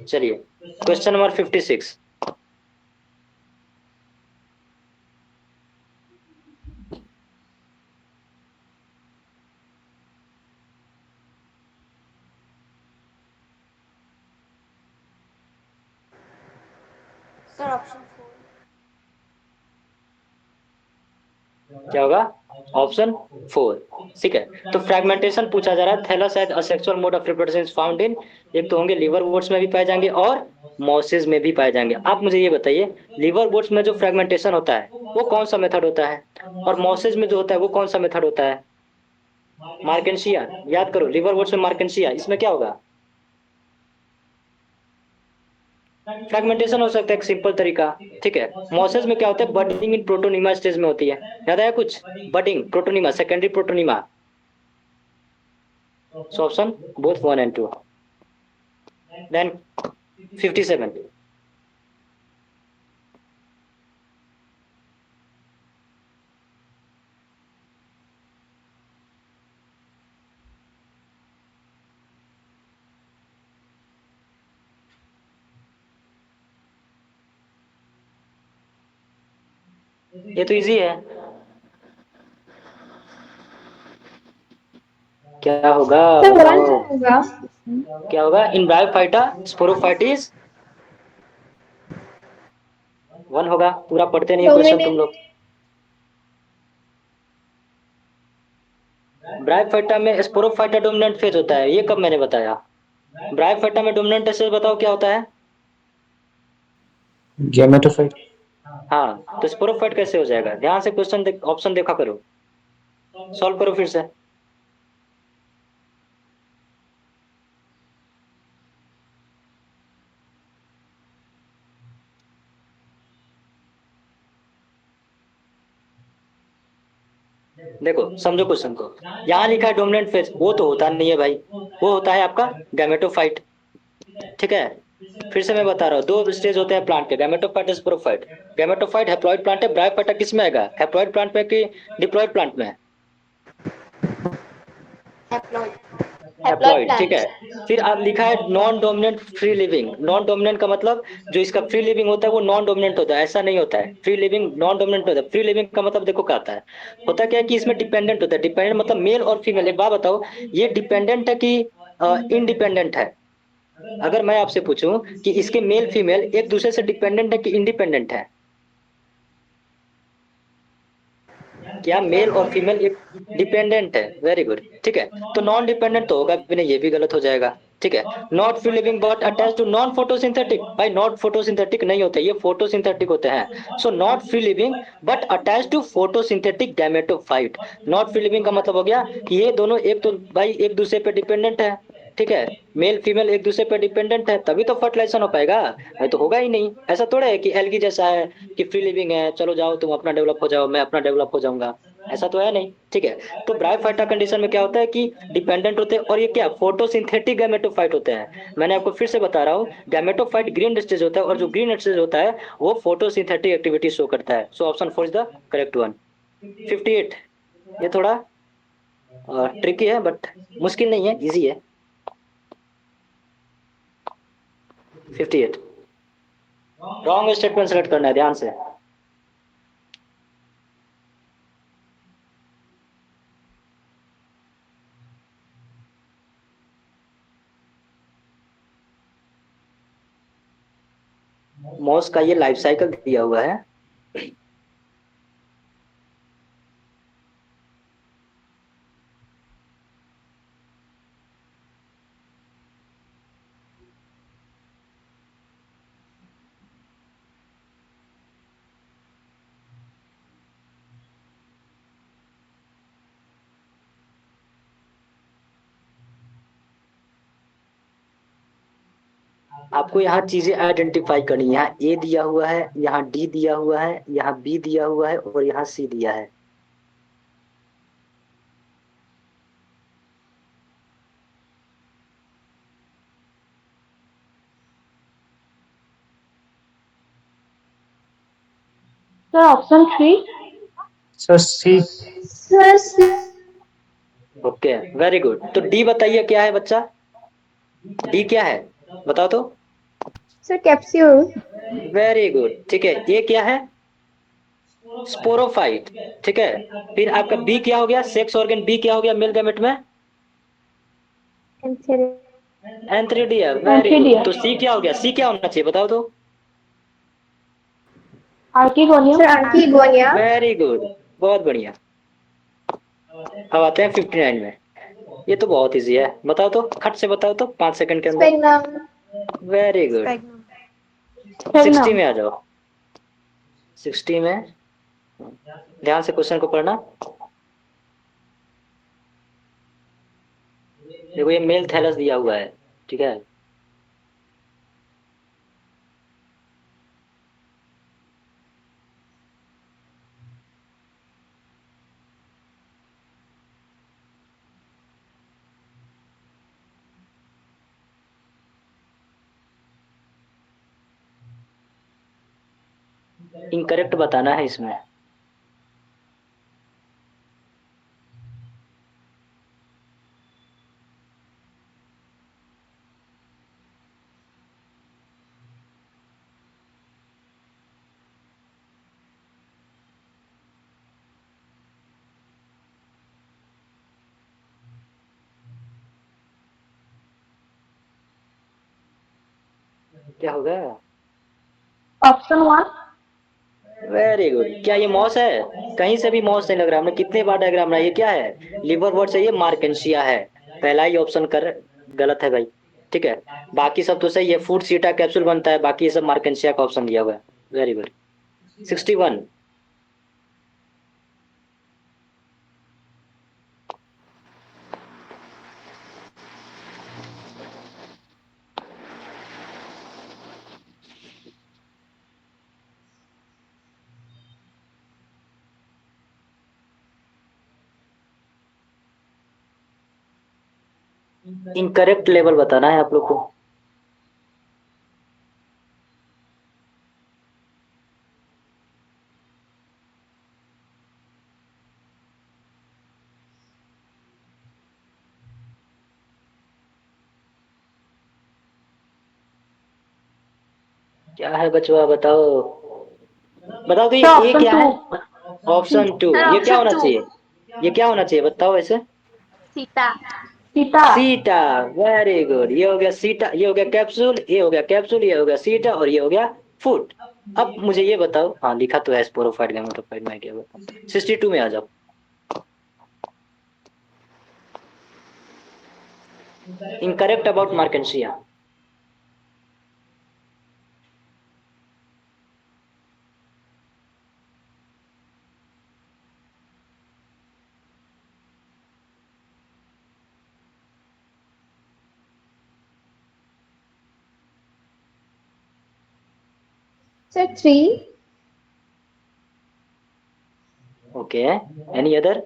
चलिए, क्वेश्चन नंबर 56। Sir, option 4. क्या होगा, ऑप्शन 4। ठीक है, तो फ्रेगमेंटेशन पूछा जा रहा है। Thallus as asexual mode of reproduction is found in, एक तो होंगे लिवर वोट्स में भी पाए जाएंगे और मॉसेस में भी पाए जाएंगे। आप मुझे ये बताइए, लिवर वोट्स में जो फ्रेगमेंटेशन होता है वो कौन सा मेथड होता है, और मॉसेस में जो होता है वो कौन सा मेथड होता है। मार्केंशिया, याद करो लिवर वोट्स में मार्केंशिया, इसमें क्या होगा? फ्रैगमेंटेशन हो सकता है, एक सिंपल तरीका। ठीक है, मॉसेस में क्या होता है? बडिंग इन प्रोटोनिमा स्टेज में होती है। याद आया कुछ? Budding protonema, secondary protonema. So option both 1 and 2। Then 57। ये तो इजी है। क्या होगा सर वन बताओ? होगा। क्या होगा? इन ब्रायोफाइटा स्पोरोफाइटिस 1 होगा। पूरा पढ़ते नहीं क्वेश्चन तुम लोग। ब्रायोफाइटा में स्पोरोफाइटा डोमिनेंट फेज होता है, ये कब मैंने बताया? ब्रायोफाइटा में डोमिनेंट फेज बताओ क्या होता है? Gametophyte. हाँ, तो स्पोरोफाइट कैसे हो जाएगा? ध्यान से क्वेश्चन ऑप्शन देखा करो, सॉल्व करो फिर से। देखो समझो क्वेश्चन को। यहाँ लिखा है डोमिनेंट फेज, वो तो होता नहीं है भाई, वो होता है आपका गैमेटोफाइट। ठीक है, फिर से मैं बता रहा हूँ, दो स्टेज होते हैं प्लांट के, gametophyte sporophyte. Gametophyte haploid plant है, ब्रायोफाइटा किस में आएगा? हैप्लॉइड प्लांट में कि डिप्लॉइड प्लांट में? हैप्लॉइड। हैप्लॉइड हैप्लॉइड, ठीक प्लांट। है। फिर आप लिखा है non dominant free living. Non dominant का मतलब जो इसका फ्री लिविंग होता है वो नॉन डोमिनेंट होता है, ऐसा नहीं होता है। फ्री लिविंग नॉन डोमिनेंट होता है। फ्री लिविंग का मतलब देखो क्या आता है, होता क्या है कि इसमें डिपेंडेंट होता है। डिपेंडेंट मतलब मेल और फीमेल। एक बात बताओ, ये डिपेंडेंट है कि इंडिपेंडेंट है? अगर मैं आपसे पूछूं कि इसके मेल फीमेल एक दूसरे से डिपेंडेंट है कि इंडिपेंडेंट है? क्या मेल और फीमेल एक डिपेंडेंट है? वेरी गुड, ठीक है। तो नॉन डिपेंडेंट तो होगा भी नहीं, ये भी गलत हो जाएगा। ठीक है, not free living but attach to non photosynthetic. भाई नॉट फोटोसिंथेटिक नहीं होते, ये फोटोसिंथेटिक होते हैं। So not free living but attach to photosynthetic gametophyte. Not free living का मतलब हो गया कि ये दोनों एक तो भाई एक दूसरे पे डिपेंडेंट है। ठीक है, मेल फीमेल एक दूसरे पे डिपेंडेंट है, तभी तो फर्टिलाइजेशन हो पाएगा, नहीं तो होगा ही नहीं। ऐसा थोड़ा है कि एल्गी जैसा है कि फ्री लिविंग है, चलो जाओ तुम अपना डेवलप हो जाओ, मैं अपना डेवलप हो जाऊंगा, ऐसा तो है नहीं। ठीक है, तो ब्रायोफाइटा कंडीशन में क्या होता है कि डिपेंडेंट होते हैं, और ये क्या फोटोसिंथेटिक गैमेटोफाइट होते हैं। मैंने आपको फिर से बता रहा हूँ, गैमेटोफाइट ग्रीन स्टेज होता है, और जो ग्रीन स्टेज होता है वो फोटोसिंथेटिक एक्टिविटी शो करता है। So option 4 is the correct one. 58, ये थोड़ा ट्रिकी है बट मुश्किल नहीं है, इजी है। 58 रॉन्ग स्टेटमेंट सेलेक्ट करना है ध्यान से। मॉस का ये लाइफ साइकिल दिया हुआ है। आपको यहाँ चीजें आइडेंटिफाई करनी है। यहाँ ए दिया हुआ है, यहाँ डी दिया हुआ है, यहाँ बी दिया हुआ है, और यहाँ सी दिया है। Sir option 3। Sir, C. Sir okay, very good. तो डी बताइए क्या है बच्चा? डी क्या है बताओ तो। Sir capsule. वेरी गुड, ठीक है। ये क्या है? स्पोरोफाइट। ठीक है, फिर आपका बी क्या हो गया? सेक्स ऑर्गन बी क्या हो गया मेल गैमेट में? एंथ्रेडिया। Very good. एंथ्रेडिया। तो सी क्या हो गया? सी क्या होना चाहिए बताओ तो। Archegonium. Sir archegonia. Very good, बहुत बढ़िया। अब आते हैं 59 में। ये तो बहुत इजी है, बताओ तो, खट से बताओ तो 5 सेकंड के अंदर। Sphagnum. Very good. Sphagnum. 60 sphagnum. में आ जाओ। 60 में ध्यान से क्वेश्चन को पढ़ना। देखो ये मेल थैलस दिया हुआ है, ठीक है। इनकरेक्ट बताना है इसमें। क्या होगा? ऑप्शन 1। Very good. क्या ये मॉस है? कहीं से भी मॉस नहीं लग रहा। हमने कितने बार डायग्राम बनाया। ये क्या है? लिवर वर्ड से ये मार्केंशिया है। पहला ही ऑप्शन कर गलत है भाई, ठीक है। बाकी सब तो सही है। फूड सीटा कैप्सूल बनता है, बाकी ये सब मार्केंशिया का ऑप्शन दिया हुआ है। Very good. 61। इनकरेक्ट लेवल बताना है आप लोग को। क्या है बचवा, बताओ। बताओ तो सर ये ऑप्शन क्या 2। है? Option to. सर ये क्या ऑप्शन होना 2। चाहिए? ये क्या होना चाहिए बताओ ऐसे। सीता। सीता। सीटा। Very good. ये हो गया सीटा, ये हो गया कैप्सूल, ये हो गया कैप्सूल, ये हो गया सीटा, और ये हो गया फूड। अब मुझे ये बताओ, हाँ लिखा तो है स्पोरोफाइट गैमेटोफाइट में, क्या बताओ। 62 में आ जाओ। Incorrect about Marchantia. Sir, 3. Okay, any other?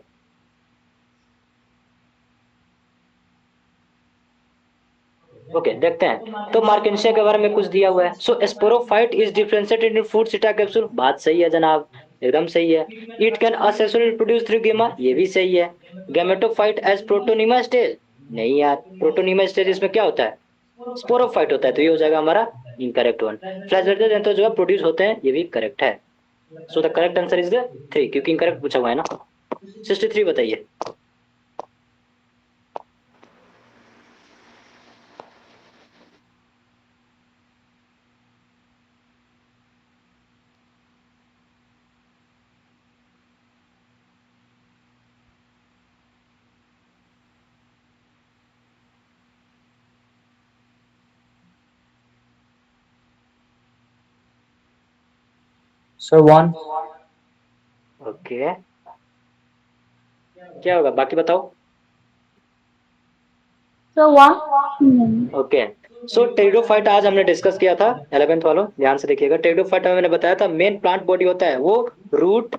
Okay देखते हैं। तो मार्केंशिया के बारे में कुछ दिया हुआ है। So sporophyte is differentiated in foot seta capsule. बात सही है जनाब, एकदम सही है। It can asexually produce through gemma. ये भी सही है। Gametophyte as protonema stage. नहीं यार, प्रोटोनिमा स्टेज इसमें क्या होता है? स्पोरोफाइट होता है, तो ये हो जाएगा हमारा इनकरेक्ट वन। फ्लैजेलेटेड तो जो है प्रोड्यूस होते हैं, ये भी करेक्ट है। So the correct answer is the 3, क्योंकि इनकरेक्ट पूछा हुआ है ना। 63 बताइए। Sir, 1. ओके, क्या होगा बाकी बताओ। सर 1। ओके, सो टेरिडोफाइट आज हमने डिस्कस किया था 11th वालों, ध्यान से देखिएगा। टेरिडोफाइट में मैंने बताया था मेन प्लांट बॉडी होता है वो रूट,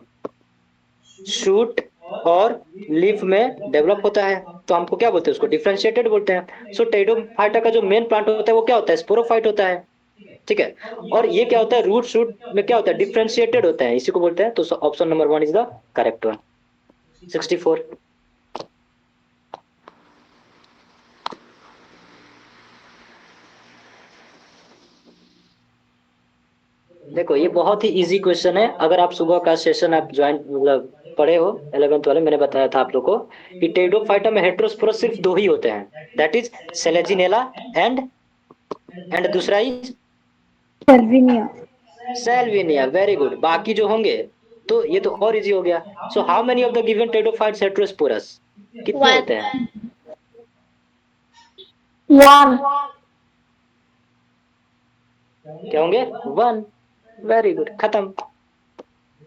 शूट और लीफ में डेवलप होता है। तो हमको क्या बोलते हैं? उसको डिफरेंशिएटेड बोलते हैं। सो टेरिडोफाइटा का जो मेन प्लांट होता है वो क्या होता है? स्पोरोफाइट होता है, ठीक है। और ये क्या होता है? रूट शूट में क्या होता है? डिफरेंशिएटेड होता है, इसी को बोलते हैं। तो option number 1 is the correct one. 64। देखो ये बहुत ही इजी क्वेश्चन है। अगर आप सुबह का सेशन आप ज्वाइन मतलब पढ़े हो 11th वाले, मैंने बताया था आप लोग को कि टेरिडोफाइटा में हेटेरोस्पोरस सिर्फ 2 ही होते हैं, दैट इज सेलेजिनेला एंड दूसरा ही Salvinia. सेल्विनिया। Very good. बाकी जो होंगे तो ये तो और इजी हो गया। So how many of the given pteridophytes heterosporous? कितने 1। होते हैं? 1। क्या होंगे? 1। वेरी गुड, खत्म।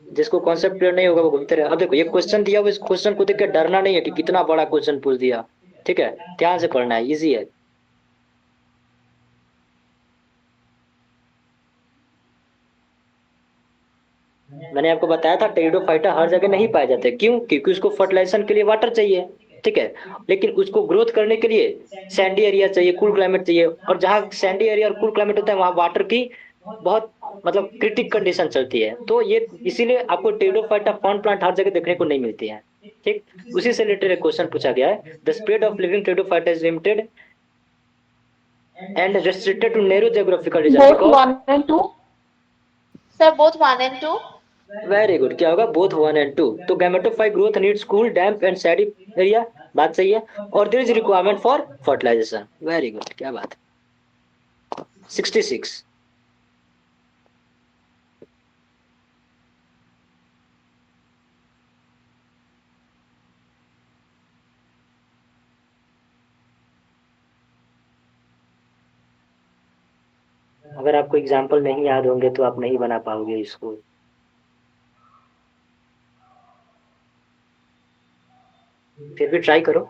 जिसको कॉन्सेप्ट क्लियर नहीं होगा वो घूमते रहे। अब देखो ये क्वेश्चन दिया हुआ, इस क्वेश्चन को देख के डरना नहीं है कि कितना बड़ा क्वेश्चन पूछ दिया। ठीक है, ध्यान से पढ़ना है, इजी है। मैंने आपको बताया था टेरिडोफाइटा हर जगह नहीं पाए जाते, क्यों? क्योंकि उसको फर्टिलाइजेशन के लिए वाटर चाहिए, ठीक है। लेकिन उसको ग्रोथ करने के लिए सैंडी एरिया चाहिए, कूल क्लाइमेट चाहिए, और जहाँ सैंडी एरिया और कूल क्लाइमेट होता है वहाँ वाटर की बहुत मतलब क्रिटिक कंडीशन चलती है। तो ये इसीलिए आपको टेरिडोफाइटा फॉर्न प्लांट हर जगह देखने को नहीं मिलती है, ठीक। उसी से रिलेटेड एक क्वेश्चन पूछा गया है, the spread of living pteridophyta is limited and restricted to narrow geographical region both because 1 and 2. Sir, both 1 and 2. Very good, क्या होगा? Both 1 and 2। तो gametophyte growth needs cool damp and shady area, बात सही है। और there is requirement for fertilisation, very good, क्या बात है। 66। अगर आपको एग्जाम्पल नहीं याद होंगे तो आप नहीं बना पाओगे इसको। फिर भी ट्राई करो।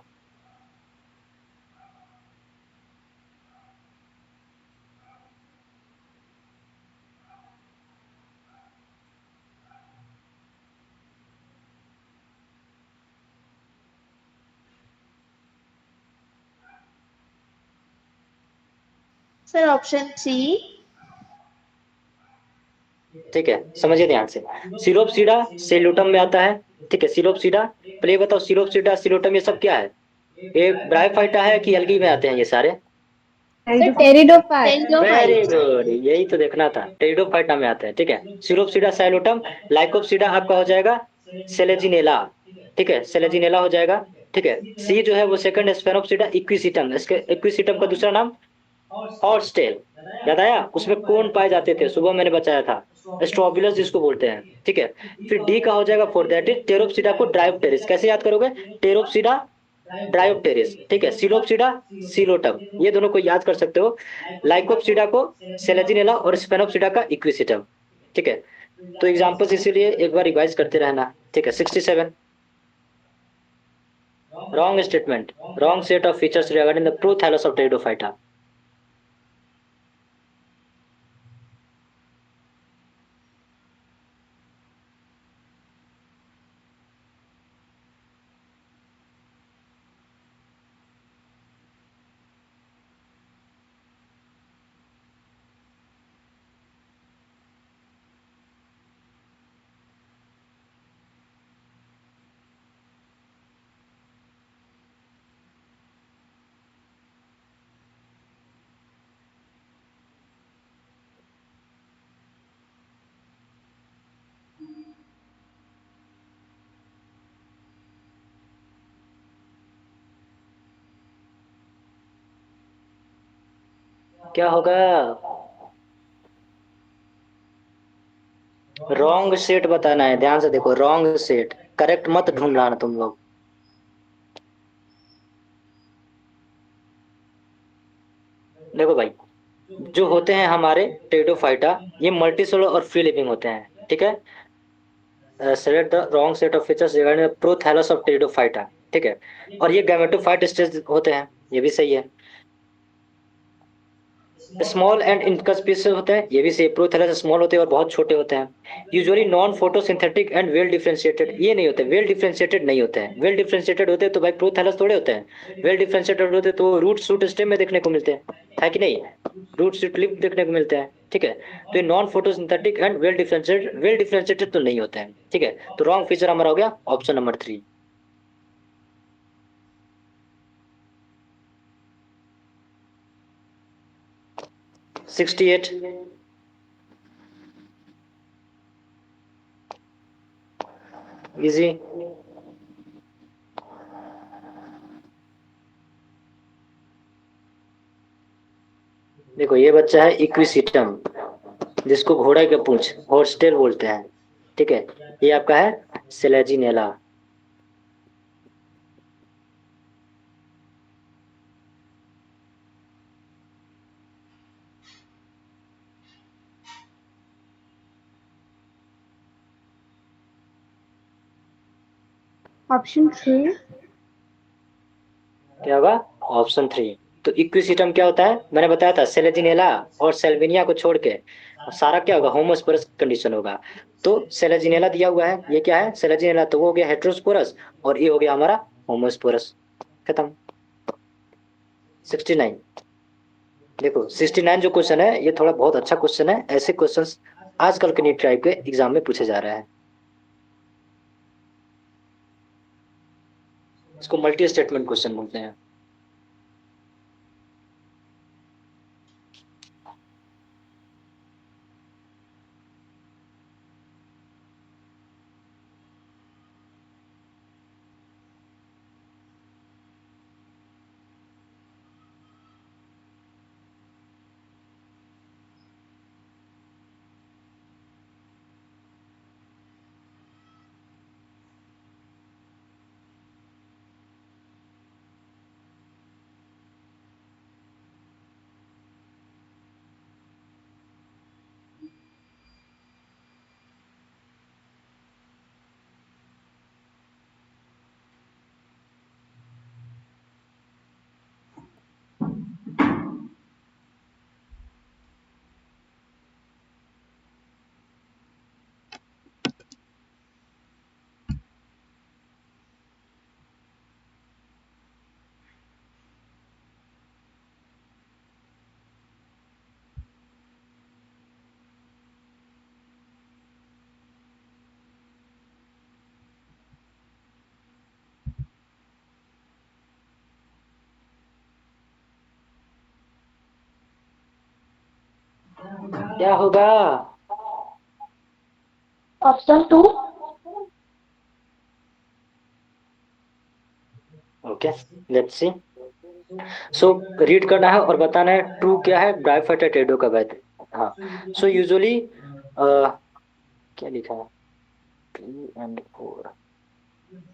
Sir, option 3. ठीक है, समझिए ध्यान से। सिलोपसीडा सेलुटम में आता है, ठीक है। सिलोपसीडा, पहले बताओ सिलोपसीडा सिलोटम ये सब क्या है? ये ब्रायोफाइटा है कि एल्गी में आते हैं ये सारे? Sir, pteridophyte. Very pteridophyte. Good, यही तो देखना था, टेरिडोफाइटा में आते हैं, ठीक है। सिलोपसीडा साइलोटम। लाइकोपसीडा आपका हो जाएगा सेलेजिनेला, ठीक है, सेलेजिनेला हो जाएगा, ठीक है। सी जो है वो सेकंड स्पेनोप्सीडा इक्विसिटम, इसके इक्विसिटम का दूसरा नाम हॉर्स टेल, याद आया? उसमें कौन पाए जाते थे, सुबह मैंने बताया था, स्ट्रोबिलस जिसको बोलते हैं, ठीक है। फिर डी का हो जाएगा फोर, दैट इज टेरोप्सिडा को ड्रायोप्टेरिस, कैसे याद करोगे? टेरोप्सिडा ड्रायोप्टेरिस, ठीक है। सिलोप्सिडा सिलोटम, ये दोनों को याद कर सकते हो। लाइकोप्सिडा को सेलेजिनेला और स्पेनोप्सिडा का इक्विसिटम, ठीक है। तो एग्जांपल्स इसीलिए एक बार रिवाइज करते रहना, ठीक है। 67। Wrong statement, wrong set of features regarding the prothallus of pteridophyta. क्या होगा? रॉन्ग सेट बताना है, ध्यान से देखो, रॉन्ग सेट, करेक्ट मत ढूंढना तुम लोग। देखो भाई, जो होते हैं हमारे टेरिडोफाइटा, ये मल्टीसेलुलर और फ्री लिविंग होते हैं, ठीक है। Select the wrong set of features regarding prothallus of pteridophyta, ठीक है। और ये गैमेटोफाइट स्टेज होते हैं, ये भी सही है। स्मॉल एंड इनकंस्पिशियस होते हैं, ये भी सही। प्रोथैलस स्मॉल होते हैं और बहुत छोटे होते हैं। Usually non photosynthetic and well differentiated, ये नहीं होते, वेल डिफरेंशिएटेड नहीं होते हैं। वेल डिफरेंशिएटेड होते तो भाई प्रोथैलस थोड़े होते हैं। वेल डिफरेंशिएटेड होते तो रूट शूट स्टेम में देखने को मिलते हैं, है कि नहीं? रूट शूट लिप देखने को मिलते हैं, ठीक है। तो ये non photosynthetic and well differentiated तो नहीं होते हैं, ठीक है। तो रॉन्ग फीचर हमारा हो गया ऑप्शन नंबर 3। 68। इजी। देखो ये बच्चा है इक्विसिटम, जिसको घोड़े के पूंछ हॉर्सटेल बोलते हैं, ठीक है। ये आपका है सेलेजिनेला। ऑप्शन 3। क्या होगा? ऑप्शन 3। तो इक्विसिटम क्या होता है? मैंने बताया था सेलेजिनेला और सेल्विनिया को छोड़ के सारा क्या होगा? होमोस्पोरस कंडीशन होगा। तो सेलेजिनेला दिया हुआ है, ये क्या है? सेलेजिनेला, तो वो हो गया हेट्रोस्पोरस और ये हो गया हमारा होमोस्पोरस। खत्म। 69। देखो 69 जो क्वेश्चन है ये थोड़ा बहुत अच्छा क्वेश्चन है। ऐसे क्वेश्चंस आजकल के नीट टाइप के एग्जाम में पूछे जा रहे हैं। इसको मल्टी स्टेटमेंट क्वेश्चन बोलते हैं। क्या होगा? Option 2। Okay, let's see. So read करना है और बताना है ट्रू क्या है, ब्राइफाइटा टेडो का वैध। हाँ। सो यूजुअली क्या लिखा है? 2 और 4।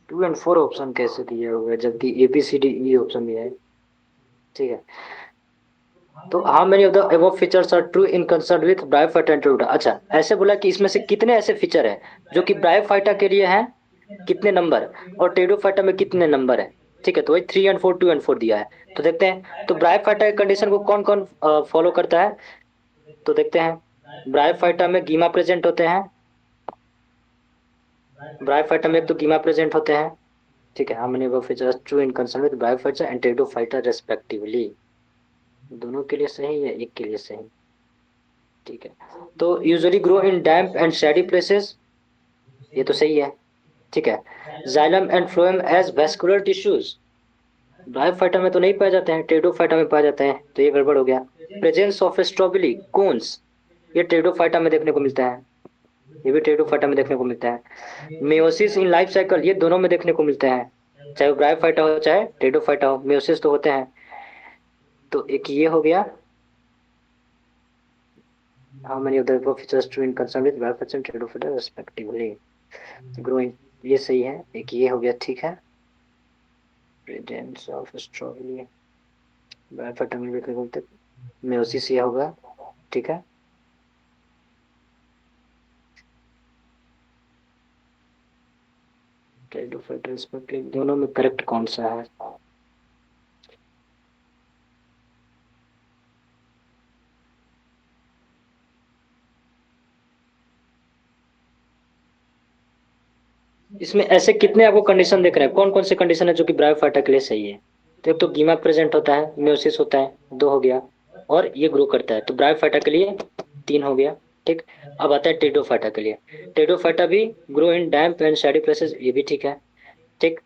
2 और 4 ऑप्शन कैसे दिए हुए हैं, जबकि ABCDE ऑप्शन भी है। ठीक है। तो how many of the above features are true in concern with bryophyta and टेट्रोडा? अच्छा, ऐसे बोला कि इसमें से कितने ऐसे फीचर है जो कि ब्रायोफाइटा के लिए हैं, कितने नंबर, और टेडोफाइटा में कितने नंबर है। ठीक है, तो वही 3 और 4, 2 और 4 दिया है। तो देखते हैं, तो ब्रायोफाइटा की कंडीशन को कौन कौन फॉलो करता है। तो देखते हैं, ब्रायोफाइटा में गीमा प्रेजेंट होते हैं। ब्रायोफाइटा में एक तो गीमा प्रेजेंट होते हैं। ठीक है, how many above features true in concern with bryophyta and Pteridophyta respectively. दोनों के लिए सही है, एक के लिए सही। ठीक है, तो usually grow in damp and shady places, ये तो सही है। ठीक है, xylem and phloem as vascular tissues, Bryophyta में तो नहीं पाए जाते हैं, टेडोफाइटा में पाए जाते हैं, तो ये गड़बड़ हो गया। प्रेजेंस ऑफ स्ट्रॉबेरी कोन्स, ये टेडोफाइटा में देखने को मिलता है, ये भी टेडोफाइटा में देखने को मिलता है। मेयोसिस इन लाइफ साइकिल, ये दोनों में देखने को मिलते हैं, चाहे वो ब्रायोफाइटा हो चाहे टेडोफाइटा हो, मेयोसिस तो होते हैं। तो एक ये हो गया, how many of the above features true in concern with bifurcation and pteridophyta respectively, growing, ये सही है। एक ये हो गया, ठीक है। प्रेजेंस ऑफ स्ट्रॉबेरी बाइफर्टा में देखने को मिलता है, मेयोसिस ये होगा। ठीक है, टेरिडोफाइटा respectively, दोनों में करेक्ट कौन सा है? इसमें ऐसे कितने आपको कंडीशन देख रहे हैं, कौन कौन से कंडीशन है जो कि ब्रायोफाइटा के लिए सही है? तो एक तो गीमा प्रेजेंट होता है, मेयोसिस होता है, 2 हो गया, और ये ग्रो करता है, तो ब्रायोफाइटा के लिए 3 हो गया। ठीक। अब आता है टेडोफाइटा के लिए। टेडोफाइटा भी grow in damp and shady places, ये भी ठीक है। ठीक।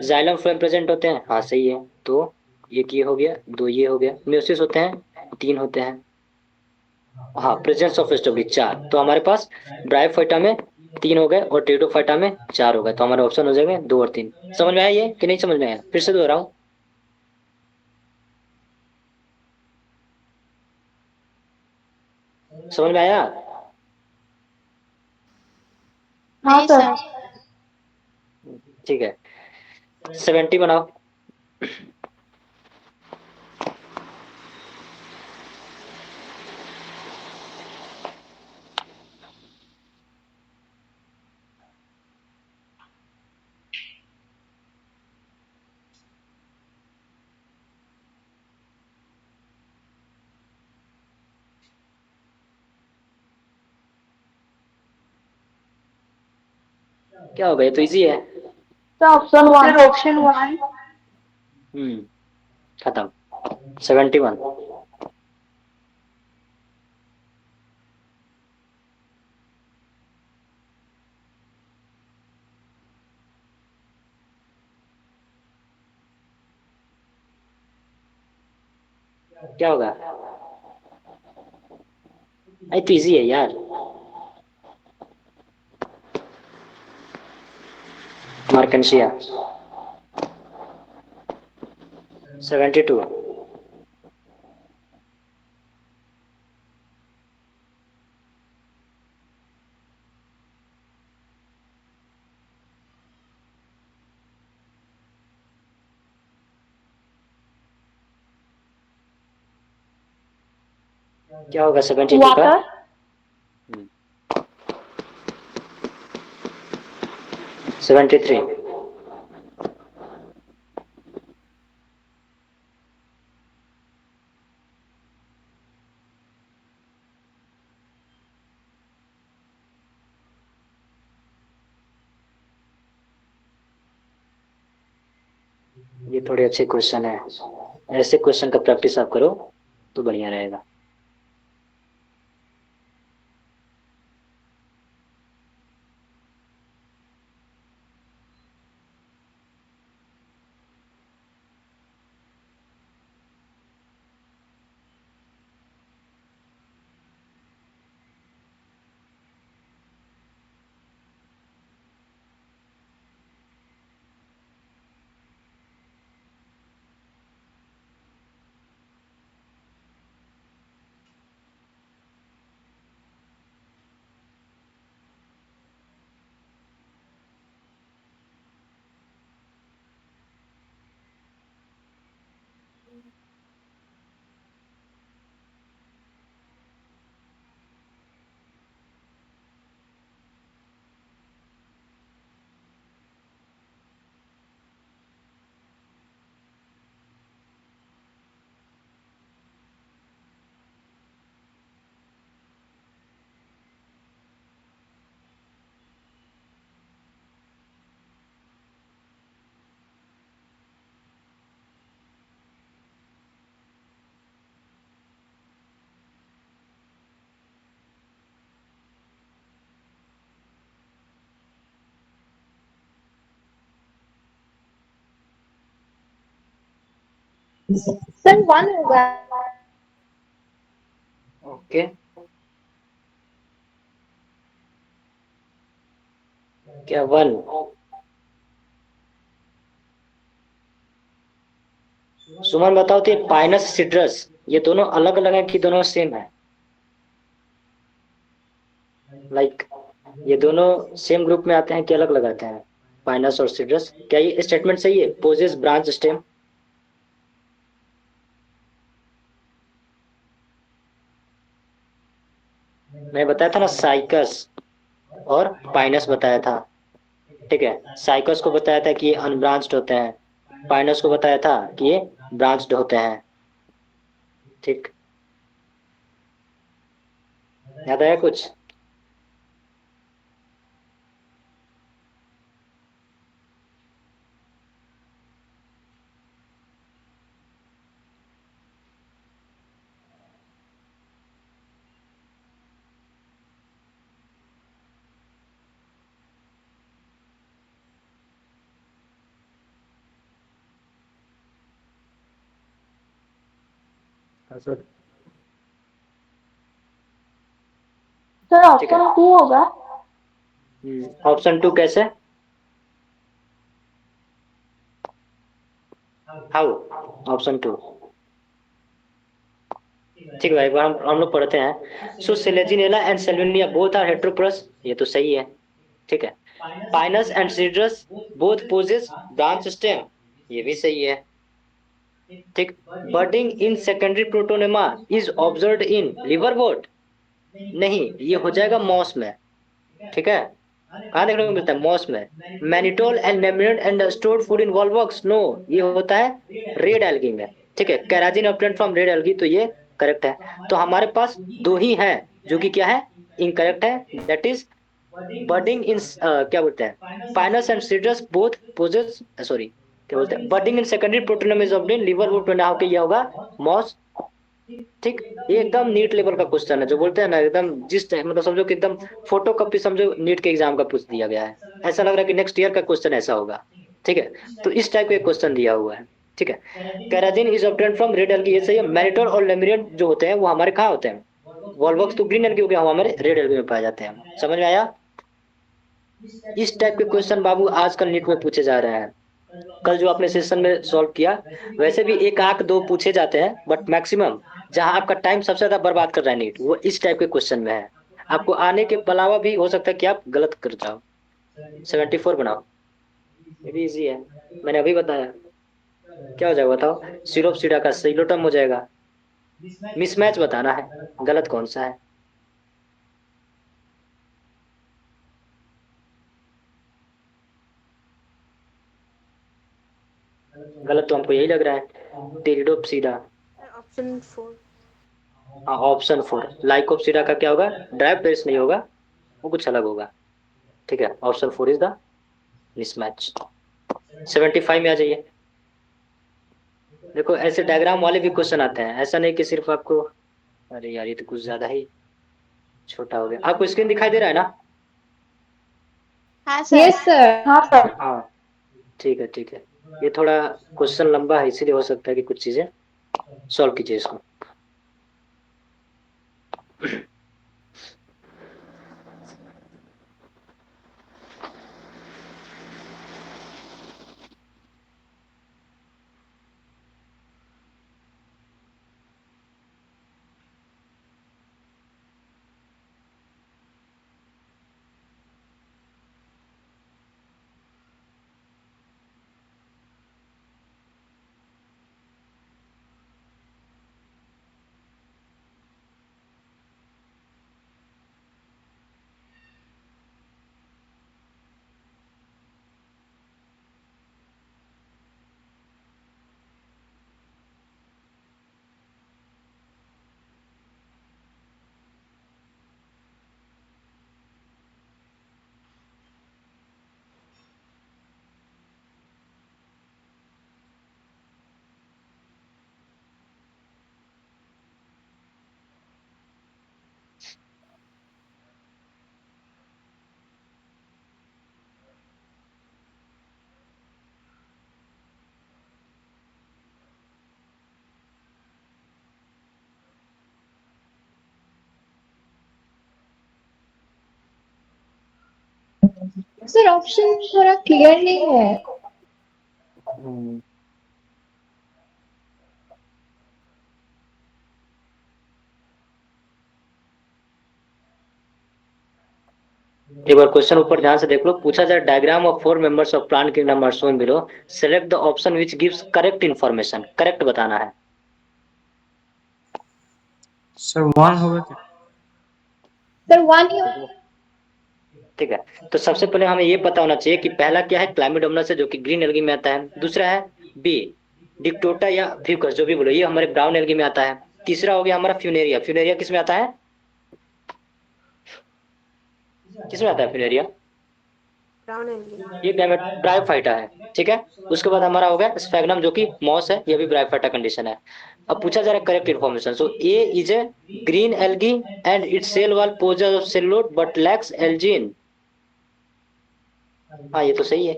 जाइलम फ्लोएम प्रेजेंट होते हैं, हाँ सही है। तो एक ये हो गया, 2 ये हो गया, मेयोसिस होते हैं, 3 होते हैं। हाँ, प्रेजेंस ऑफ स्टोबी 4, तो हमारे पास ब्रायोफाइटा में 3 हो गए और टेडोफाइटा में 4 हो गए, तो हमारे ऑप्शन हो जाएंगे 2 और 3। समझ में आया ये कि नहीं समझ में आया? फिर से दोहराऊं? समझ में आया? हाँ नहीं सर। सर। ठीक है, 70 बनाओ। क्या होगा, ये तो इजी है। Sir option one. Sir option 1। खत्म। 71। क्या होगा, ये तो इजी है यार। मार्कंशिया। 72। क्या होगा 72 का? वाटर। 73। ये थोड़े अच्छे क्वेश्चन है, ऐसे क्वेश्चन का प्रैक्टिस आप करो तो बढ़िया रहेगा। सर 1 होगा। ओके, क्या 1? सुमन बताओ तो, पाइनस सिट्रस ये दोनों अलग अलग हैं कि दोनों सेम है? लाइक ये दोनों सेम ग्रुप में आते हैं कि अलग अलग आते हैं? पाइनस और सिट्रस, क्या ये स्टेटमेंट सही है? Possess branch stem. मैं बताया था ना, साइकस और पाइनस बताया था। ठीक है, साइकस को बताया था कि ये अनब्रांच्ड होते हैं, पाइनस को बताया था कि ये ब्रांच्ड होते हैं। ठीक, याद आया कुछ? सर ठीक है। ऑप्शन 2 होगा। ऑप्शन 2 कैसे? हाउ? ऑप्शन 2। ठीक है भाई, हम लोग पढ़ते हैं। So selaginella and salvinia both are heterosporous, ये तो सही है। ठीक है, pinus and cedrus both possess branch stem, ये भी सही है। ठीक, budding in secondary protonema is observed in liverwort, नहीं, ये हो जाएगा मॉस में। ठीक है, कहाँ देखने को मिलता है? मॉस में। मैनिटोल एंड नेमिनेट and stored food in volvox, no, ये होता है रेड एल्गी में। ठीक है, carrageenan obtained from red algae, तो ये करेक्ट है। तो हमारे पास दो ही हैं जो कि क्या है, इनकरेक्ट है, दैट इज बडिंग इन क्या बोलते हैं, pinus and cedrus both possess, sorry क्या बोलते हैं, budding in secondary protonema is obtain liverwort बना के, यह होगा मॉस। ठीक, ये एकदम नीट लेवल का क्वेश्चन है, जो बोलते हैं ना एकदम जिस टाइप, मतलब समझो कि एकदम फोटो कॉपी समझो नीट के एग्जाम का पूछ दिया गया है। ऐसा लग रहा है कि नेक्स्ट ईयर का क्वेश्चन ऐसा होगा। ठीक है, तो इस टाइप का क्वेश्चन दिया हुआ है। ठीक है, keratin is obtain from red algae, ये सही है। मैरिटोल और लेमरियन जो होते हैं वो हमारे कहाँ होते हैं, वॉलवॉक्स तो ग्रीन एल्गी हो गया, वो हमारे रेड एल्गी में पाए जाते हैं। समझ में आया? इस टाइप के क्वेश्चन बाबू आजकल नीट में पूछे जा रहे हैं। कल जो आपने सेशन में सॉल्व किया, वैसे भी एक आंख दो पूछे जाते हैं, बट मैक्सिमम जहां आपका टाइम सबसे ज्यादा बर्बाद कर रहा है नीट, वो इस टाइप के क्वेश्चन में है। आपको आने के अलावा भी हो सकता है कि आप गलत कर जाओ। 74 बनाओ, ये भी इजी है, मैंने अभी बताया। क्या हो जाएगा बताओ, सिरोप सीडा का सिलोटम हो जाएगा। मिसमैच बताना है, गलत कौन सा है। गलत तो हमको यही लग रहा है, टेरिडोप्सिडा। ऑप्शन 4। हाँ, ऑप्शन 4 लाइकोप्सिडा का क्या होगा, ड्राइव पेस्ट नहीं होगा, वो कुछ अलग होगा। ठीक है, ऑप्शन 4 इज द मिसमैच। 75 में आ जाइए। देखो ऐसे डायग्राम वाले भी क्वेश्चन आते हैं, ऐसा नहीं कि सिर्फ आपको, अरे यार ये तो कुछ ज्यादा ही छोटा हो गया। आपको स्क्रीन दिखाई दे रहा है ना? हाँ सर। यस सर, हाँ सर। हाँ, ठीक है ठीक है। ये थोड़ा क्वेश्चन लंबा है, इसीलिए हो सकता है कि कुछ चीजें सॉल्व कीजिए इसको। सर ऑप्शन थोड़ा क्लियर नहीं है। हम्म, एक बार क्वेश्चन ऊपर ध्यान से देख लो, पूछा जाए diagram of 4 members of plant kingdom are shown below, select the option which gives correct information, correct बताना है। सर 1 होगा क्या? सर वन ही ठीक है, तो सबसे पहले हमें ये पता होना चाहिए कि पहला क्या है, क्लाइमिडोमोनास है जो कि ग्रीन एल्गी में आता है। दूसरा है बी, डिक्टोटा या फ्यूकस जो भी बोलो, ये हमारे ब्राउन एल्गी में आता है। तीसरा हो गया हमारा फ्यूनेरिया, फ्यूनेरिया किस में आता है, किस में आता है फ्यूनेरिया, ब्राउन एल्गी। ये ब्रायोफाइटा है। ठीक है, उसके बाद हमारा हो गया स्फैग्नम जो कि मॉस है, ये भी ब्रायोफाइटा कंडीशन है। अब पूछा जा रहा है correct information, so A is a green algae and its cell wall possess of cellulose but lacks algin. हाँ ये तो सही है।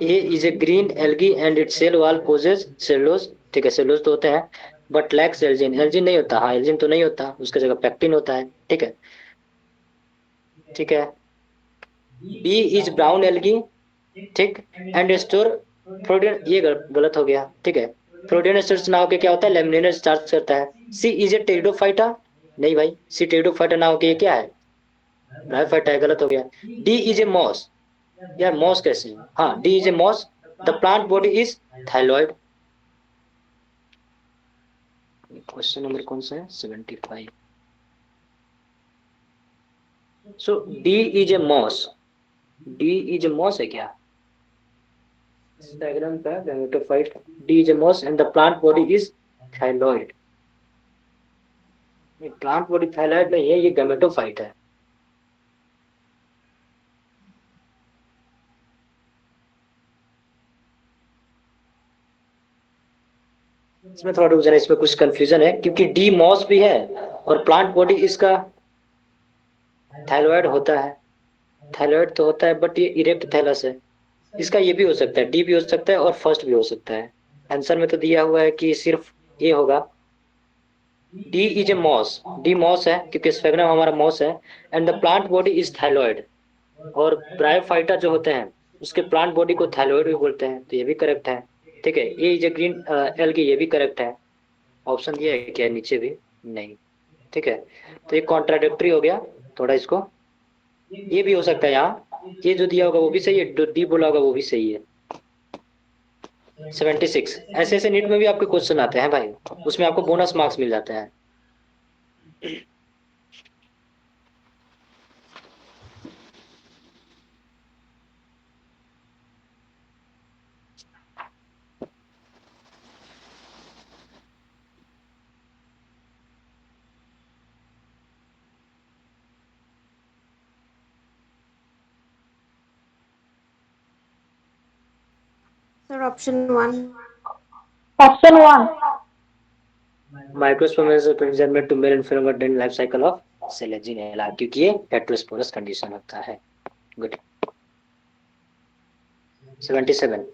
A is a green algae and its cell wall possess cellulose. ठीक है, सेलुलोज तो होते हैं, बट लैक्स एल्जीन, एल्जीन नहीं होता। हाँ एल्जीन तो नहीं होता, उसकी जगह पेक्टिन होता है। ठीक है, ठीक है। बी इज ब्राउन एल्गी, ठीक, एंड स्टोर प्रोटीन, ये गलत हो गया। ठीक है, प्रोटीन स्टोर ना होके क्या होता है, लेमिनेट स्टार्च करता है। सी इज ए टेरिडोफाइटा, नहीं भाई, सी टेरिडोफाइटा ना होके ये क्या है, ब्रायोफाइटा है, गलत हो गया। डी इज ए मॉस, यार मॉस कैसे है? हाँ D is a moss, the plant body is thalloid. Question number कौन सा है, 75। So D is a moss, D is a moss है क्या, डायग्राम का gametophyte, D is a moss and the plant body is thalloid. Plant body thalloid नहीं है, ये gametophyte है। इसमें थोड़ा रुक जाना, इसमें कुछ कंफ्यूजन है क्योंकि डी मॉस भी है और प्लांट बॉडी इसका थायलॉइड होता है। थायलॉइड तो होता है बट ये इरेक्ट थैलस है। इसका ये भी हो सकता है, डी भी हो सकता है और फर्स्ट भी हो सकता है। आंसर में तो दिया हुआ है कि सिर्फ ए होगा। D is a moss, D moss है क्योंकि स्फेग्नम हमारा मॉस है। And the plant body is thalloid. और ब्रायोफाइटा जो होते हैं उसके प्लांट बॉडी को थायलॉइड भी बोलते हैं, तो ये भी करेक्ट है। ठीक है, A is a green algae, ये भी करेक्ट है। ऑप्शन दिया है क्या नीचे भी? नहीं। ठीक है, तो ये कॉन्ट्राडिक्टरी हो गया थोड़ा इसको। ये भी हो सकता है यहाँ, ये जो दिया होगा वो भी सही है, जो डी बोला होगा वो भी सही है। 76। ऐसे ऐसे नीट में भी आपके क्वेश्चन आते हैं भाई, उसमें आपको बोनस मार्क्स मिल जाते हैं। Sir, option 1. Option 1. Microspore is present to male and female in life cycle of selaginella, क्योंकि ये हेटेरोस्पोरस कंडीशन होता है। Good. 77।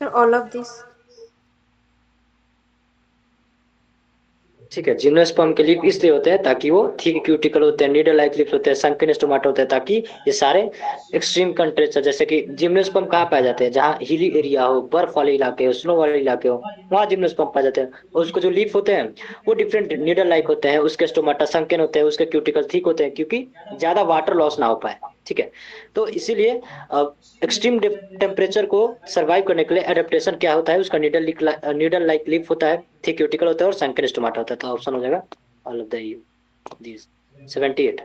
Sir, all of this. ठीक है, जिम्नोस्पर्म के लिप इसलिए होते हैं ताकि वो थिक क्यूटिकल होते हैं, नीडल लाइक लिप्स होते हैं, संकिन स्टोमाटा होते हैं, ताकि ये सारे एक्सट्रीम कंट्रेचर, जैसे कि जिम्नोस्पर्म कहाँ पाए जाते हैं, जहाँ हिली एरिया हो, बर्फ वाले इलाके हो, स्नो वाले इलाके हो, वहाँ जिम्नोस्पर्म पाए जाते हैं। और उसको जो लिप होते हैं वो डिफरेंट नीडल लाइक होते हैं, उसके स्टोमाटा संकिन होते हैं, उसके क्यूटिकल थिक होते हैं, क्योंकि ज्यादा वाटर लॉस ना हो पाए। ठीक है, तो इसीलिए एक्सट्रीम टेम्परेचर को सरवाइव करने के लिए एडेप्टेशन क्या होता है, उसका नीडल लाइक लिप होता है, थिक क्यूटिकल होता है और संकन स्टोमाटा होता है। तो ऑप्शन हो जाएगा all of the these. 78।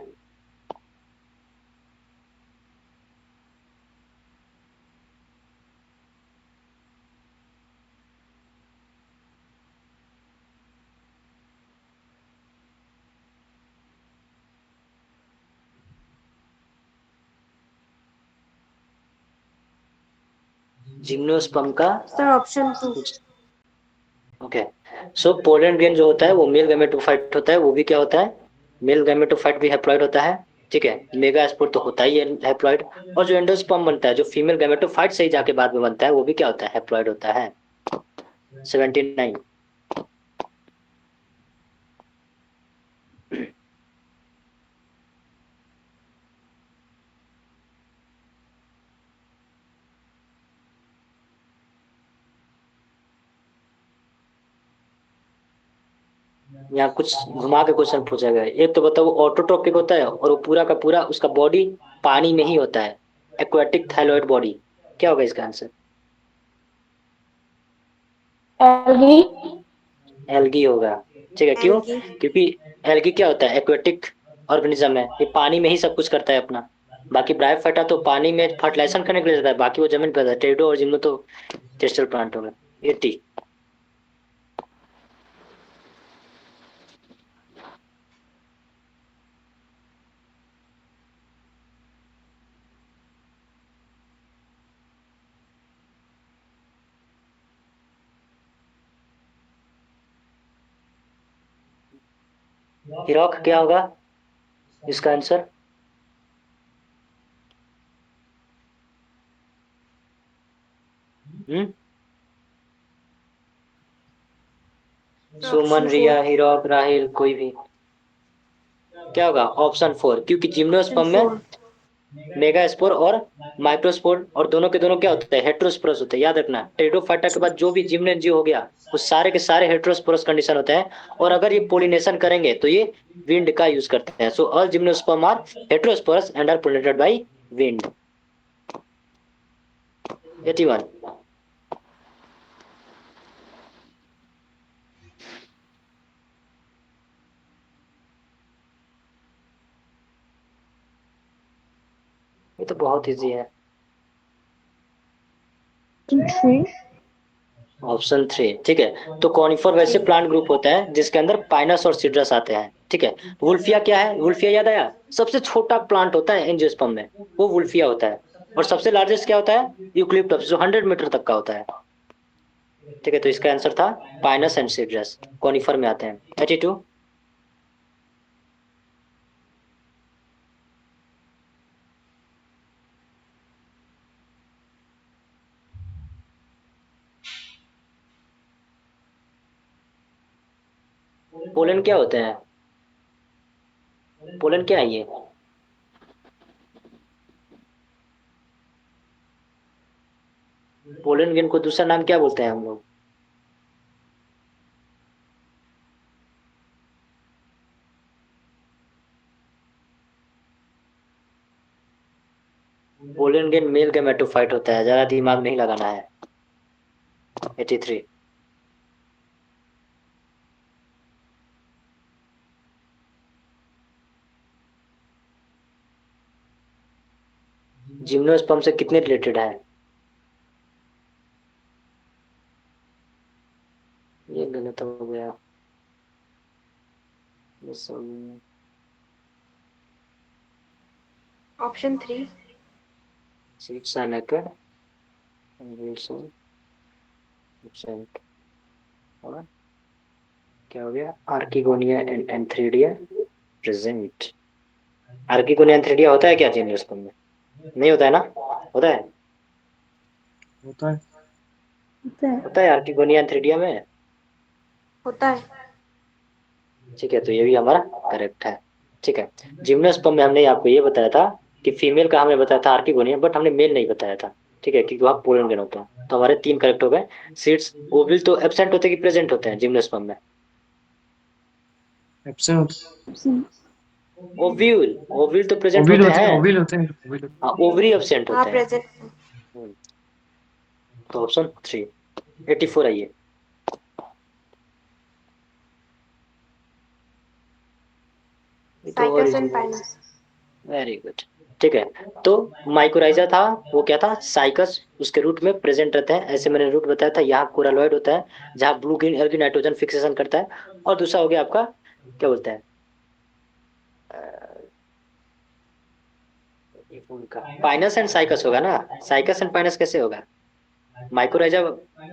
Gymnosperm का Sir, option 2. कुछ। ओके, सो पोलन ग्रेन जो होता है वो मेल गैमेटोफाइट होता है, वो भी क्या होता है, मेल गैमेटोफाइट भी हैप्लॉइड होता है। ठीक है, मेगास्पोर तो होता ही है हैप्लॉइड। और जो एंडोस्पर्म बनता है, जो फीमेल गैमेटोफाइट से ही जाके बाद में बनता है, वो भी क्या होता है, हैप्लॉइड होता है। 79। यहाँ कुछ घुमा के क्वेश्चन पूछा गया है। एक तो बताओ, ऑटोट्रोपिक होता है और वो पूरा का पूरा उसका बॉडी पानी में ही होता है, एक्वाटिक थायलॉइड बॉडी, क्या होगा इसका आंसर? Algae. एल्गी होगा। ठीक है, क्यों? Algae. क्योंकि एल्गी क्या होता है, एक्वाटिक ऑर्गेनिज्म है, ये पानी में ही सब कुछ करता है अपना। बाकी ब्रायोफाइटा तो पानी में फर्टिलाइजेशन करने के लिए जाता है, बाकी वो जमीन पर है। टेडो और जिम्नो तो टेरेस्ट्रियल प्लांट होगा। 80। हिरॉक क्या होगा इसका आंसर? हम्म, Sir, सुमन, option 4. रिया, हीरोक, राहिल, कोई भी? क्या होगा? ऑप्शन 4, क्योंकि Option जिम्नोस्पर्म में 4. मेगास्पोर और माइक्रोस्पोर और दोनों के दोनों क्या होते हैं, हेट्रोस्पोरस होते हैं। याद रखना, टेरिडोफाइटा के बाद जो भी जिम्नेन जीव हो गया वो सारे के सारे हेट्रोस्पोरस कंडीशन होते हैं। और अगर ये पोलिनेशन करेंगे तो ये विंड का यूज करते हैं। So all gymnosperm are heterosporous and are pollinated by wind. 81। बहुत इजी है। Three. ऑप्शन 3, ठीक है। तो कॉनिफर वैसे प्लांट ग्रुप होता है जिसके अंदर पाइनस और सिट्रस आते हैं, ठीक है। वुल्फिया क्या है? वुल्फिया याद आया? सबसे छोटा प्लांट होता है एंजियोस्पर्म में, वो वुल्फिया होता है। और सबसे लार्जेस्ट क्या होता है? यूक्लिप्टस, जो 100 मीटर तक का होता है, ठीक है। तो इसका आंसर था पाइनस एंड सिट्रस, कॉनिफर में आते हैं। 32। पोलन क्या होते हैं? पोलन क्या है ये? पोलन ग्रेन को दूसरा नाम क्या बोलते हैं हम लोग? पोलन ग्रेन मेल गैमेटोफाइट होता है, ज्यादा दिमाग नहीं लगाना है। 83। जिम्नोस्पर्म से कितने रिलेटेड है? ये गलत हो गया। ऑप्शन 3। सीट्स आर नेकेड, और क्या हो गया? Archegonia and antheridia present. Archegonia antheridia होता है क्या जिम्नोस्पर्म में? नहीं होता है ना? होता है? होता है। होता है आर्किगोनिया एंथ्रीडिया में। होता है। ठीक है, तो ये भी हमारा करेक्ट है। ठीक है। जिम्नोस्पर्म में हमने आपको ये बताया था कि फीमेल का हमने बताया था आर्किगोनिया, बट हमने मेल नहीं बताया था, ठीक है, क्योंकि वहाँ पोलन ग्रेन होता है। तो हमारे 3 करेक्ट हो गए। सीड्स ओविल तो एब्सेंट होते हैं कि प्रेजेंट होते हैं जिम्नोस्पर्म में? एब्सेंट। ओव्यूल, ओव्यूल तो प्रेजेंट ओविल होते होते हैं, हैं। ओविल होते हैं, ओविल होते हाँ, ओवरी एब्सेंट हाँ होते हैं। प्रेजेंट। हम्म, तो ऑप्शन 3। 84 आइए। ये तो और साइकस इजी एंड है। पाइनस। Very good. ठीक है। तो माइकोराइजा था, वो क्या था? साइकस, उसके रूट में प्रेजेंट रहते हैं, ऐसे मैंने रूट बताया था। यहाँ कोरालॉइड होता है जहाँ blue green algae nitrogen fixation करता है। और दूसरा हो गया आपका, क्या बोलते हैं, ये फूल का पाइनस एंड साइकस होगा ना? साइकस एंड पाइनस कैसे होगा? माइकोराइजा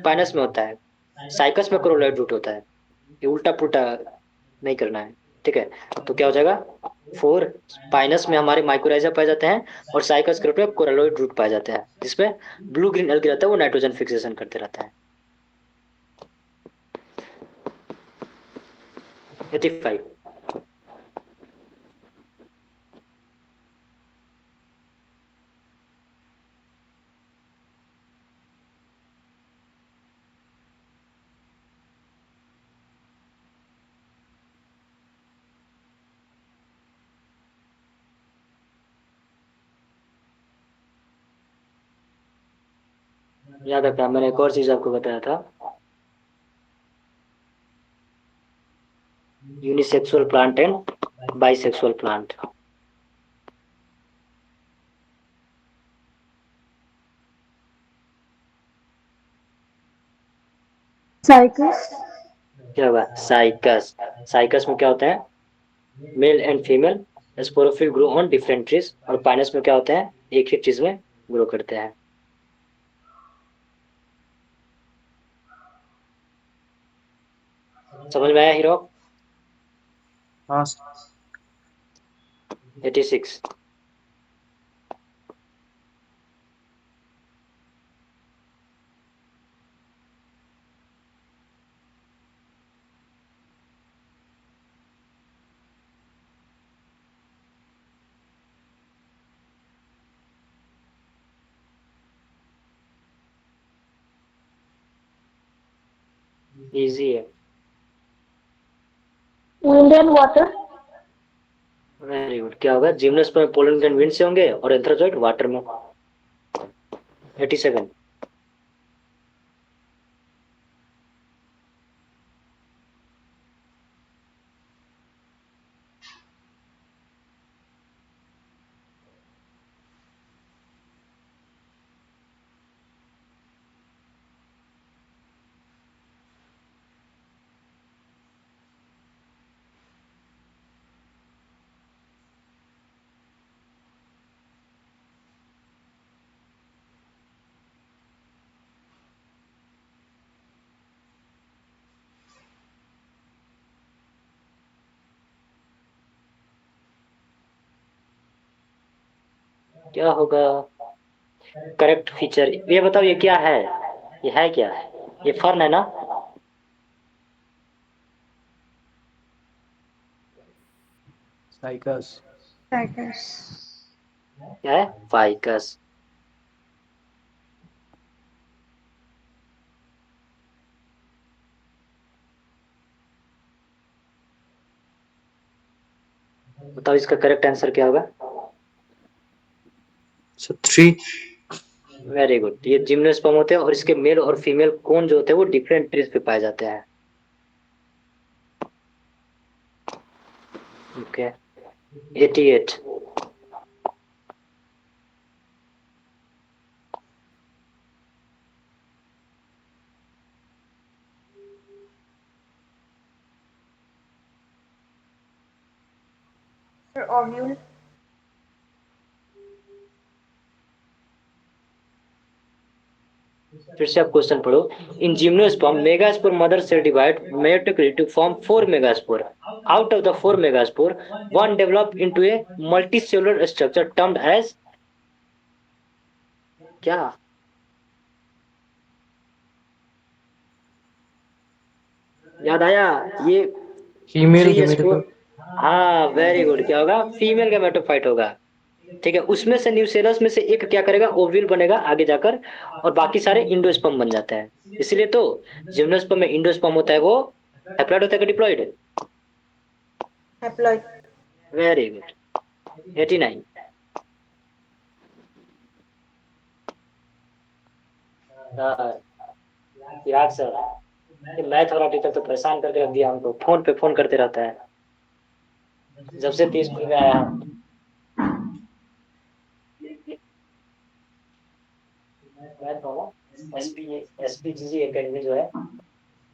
पाइनस में होता है, साइकस में कोरालॉइड रूट होता है। ये उल्टा पुल्टा नहीं करना है, ठीक है। तो क्या हो जाएगा? 4। पाइनस में हमारे माइकोराइजा पाए जाते हैं, और साइकस के रूट में कोरालॉइड रूट पाए जाते हैं, जिसमें ब्लू ग्रीन एल्गी रहता है, वो नाइट्रोजन फिक्सेशन करते रहता है। 85। याद रखना, मैंने एक और चीज आपको बताया था, unisexual plant and bisexual plant. Cycles. क्या होगा? साइकस। साइकस में क्या होता है? Mail and female sporophyll grow on different trees. और पाइनस में क्या होता है? एक ही ट्रीज में ग्रो करते हैं। समझ में आया हीरो? हैं। हाँ। 86। इजी है। Wind and water. Very good. क्या होगा? जिम्नोस्पर्म में पोलन ग्रैंड विंड से होंगे, और एंथ्राजोइड वाटर में। 87। क्या होगा करेक्ट फीचर? ये बताओ ये क्या है? ये है क्या? ये फर्न है ना? साइकस। Tigers. क्या है? फाइकस। बताओ इसका करेक्ट आंसर क्या होगा? सो 3। Very good. ये जिम्नोस्पर्म होते हैं और इसके मेल और फीमेल कोन जो होते हैं वो डिफरेंट ट्रीज पे पाए जाते हैं। ओके। 88। Sir, ovule. फिर से आप क्वेश्चन पढ़ो। In gymnosperm megaspore mother cell divide meiotically to form 4 megaspore. Out of the 4 megaspore, one develop into a multicellular structure termed as क्या? याद आया? ये फीमेल 3s4। गेमेटोफाइट। हाँ वेरी गुड। क्या होगा? फीमेल गैमेटोफाइट होगा। ठीक है, उसमें से न्यूसेलस में से एक क्या करेगा? ओव्यूल बनेगा आगे जाकर, और बाकी सारे इंडोस्पर्म बन जाते हैं। इसलिए तो जिम्नोस्पर्म में इंडोस्पर्म होता है वो हैप्लॉइड होता है कि डिप्लॉइड? Haploid. Very good. 89। चिराग सर, ये मैथ वाला टीचर तो परेशान करके रख दिया हमको, फोन पे फोन करते रहता है जब से 30 स्कूल में आया। मैथ वाला एसपीजीजी एकेडमी जो है,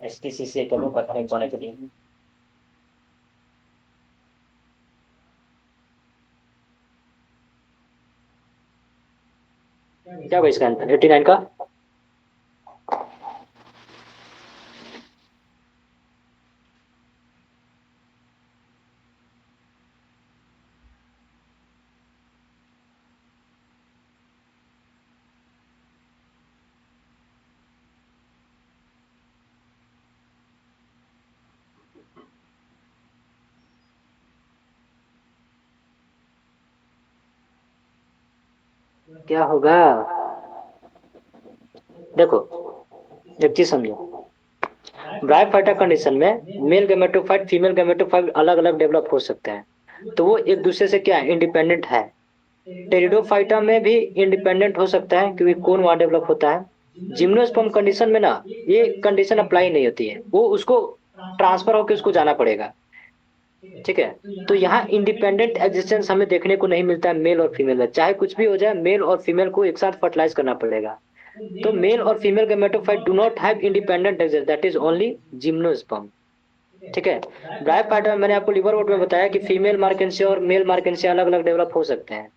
एसटीसीसी एकेडमी पढ़ने पाने के लिए। क्या होगा इसका आंसर 89 का? क्या होगा? देखो, एक चीज समझो। ब्रायोफाइटा कंडीशन में मेल गैमेटोफाइट फीमेल गैमेटोफाइट अलग अलग डेवलप हो सकते हैं, तो वो एक दूसरे से क्या इंडिपेंडेंट है। टेरिडोफाइटा में भी इंडिपेंडेंट हो सकता है क्योंकि कौन वहां डेवलप होता है। जिम्नोस्पर्म कंडीशन में ना ये कंडीशन अप्लाई नहीं होती है, वो उसको ट्रांसफर होकर उसको जाना पड़ेगा। ठीक है, तो यहाँ इंडिपेंडेंट एग्जिस्टेंस हमें देखने को नहीं मिलता है मेल और फीमेल में। चाहे कुछ भी हो जाए, मेल और फीमेल को एक साथ फर्टिलाइज करना पड़ेगा। तो मेल और female gametophyte do not have independent exist, that is only gymnosperm. ठीक है, ब्रायोफाइटा में मैंने आपको लिवर वोट में बताया कि फीमेल मार्केंसिया और मेल मार्केंसिया अलग अलग डेवलप हो सकते हैं।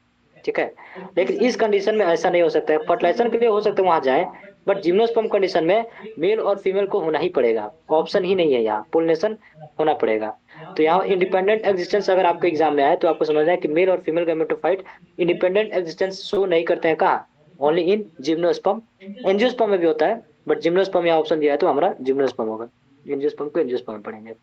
ठीक है, लेकिन इस कंडीशन में ऐसा नहीं हो सकता है। फर्टिलाइजेशन के लिए हो सकता है वहां जाए, बट जिम्नोस्पर्म कंडीशन में मेल और फीमेल को होना ही पड़ेगा, ऑप्शन ही नहीं है, यहाँ पोलिनेशन होना पड़ेगा। तो यहाँ इंडिपेंडेंट एग्जिस्टेंस अगर आपके एग्जाम में आए तो आपको समझना है कि मेल और female gametophyte independent existence show नहीं करते हैं। कहाँ? Only in gymnosperm. एंजियोस्पर्म में भी होता है, बट जिम्नोस्पर्म यहाँ ऑप्शन दिया है तो हमारा जिम्नोस्पर्म होगा। एंजियोस्पर्म को एंजियोस्पर्म में पढ़ेंगे।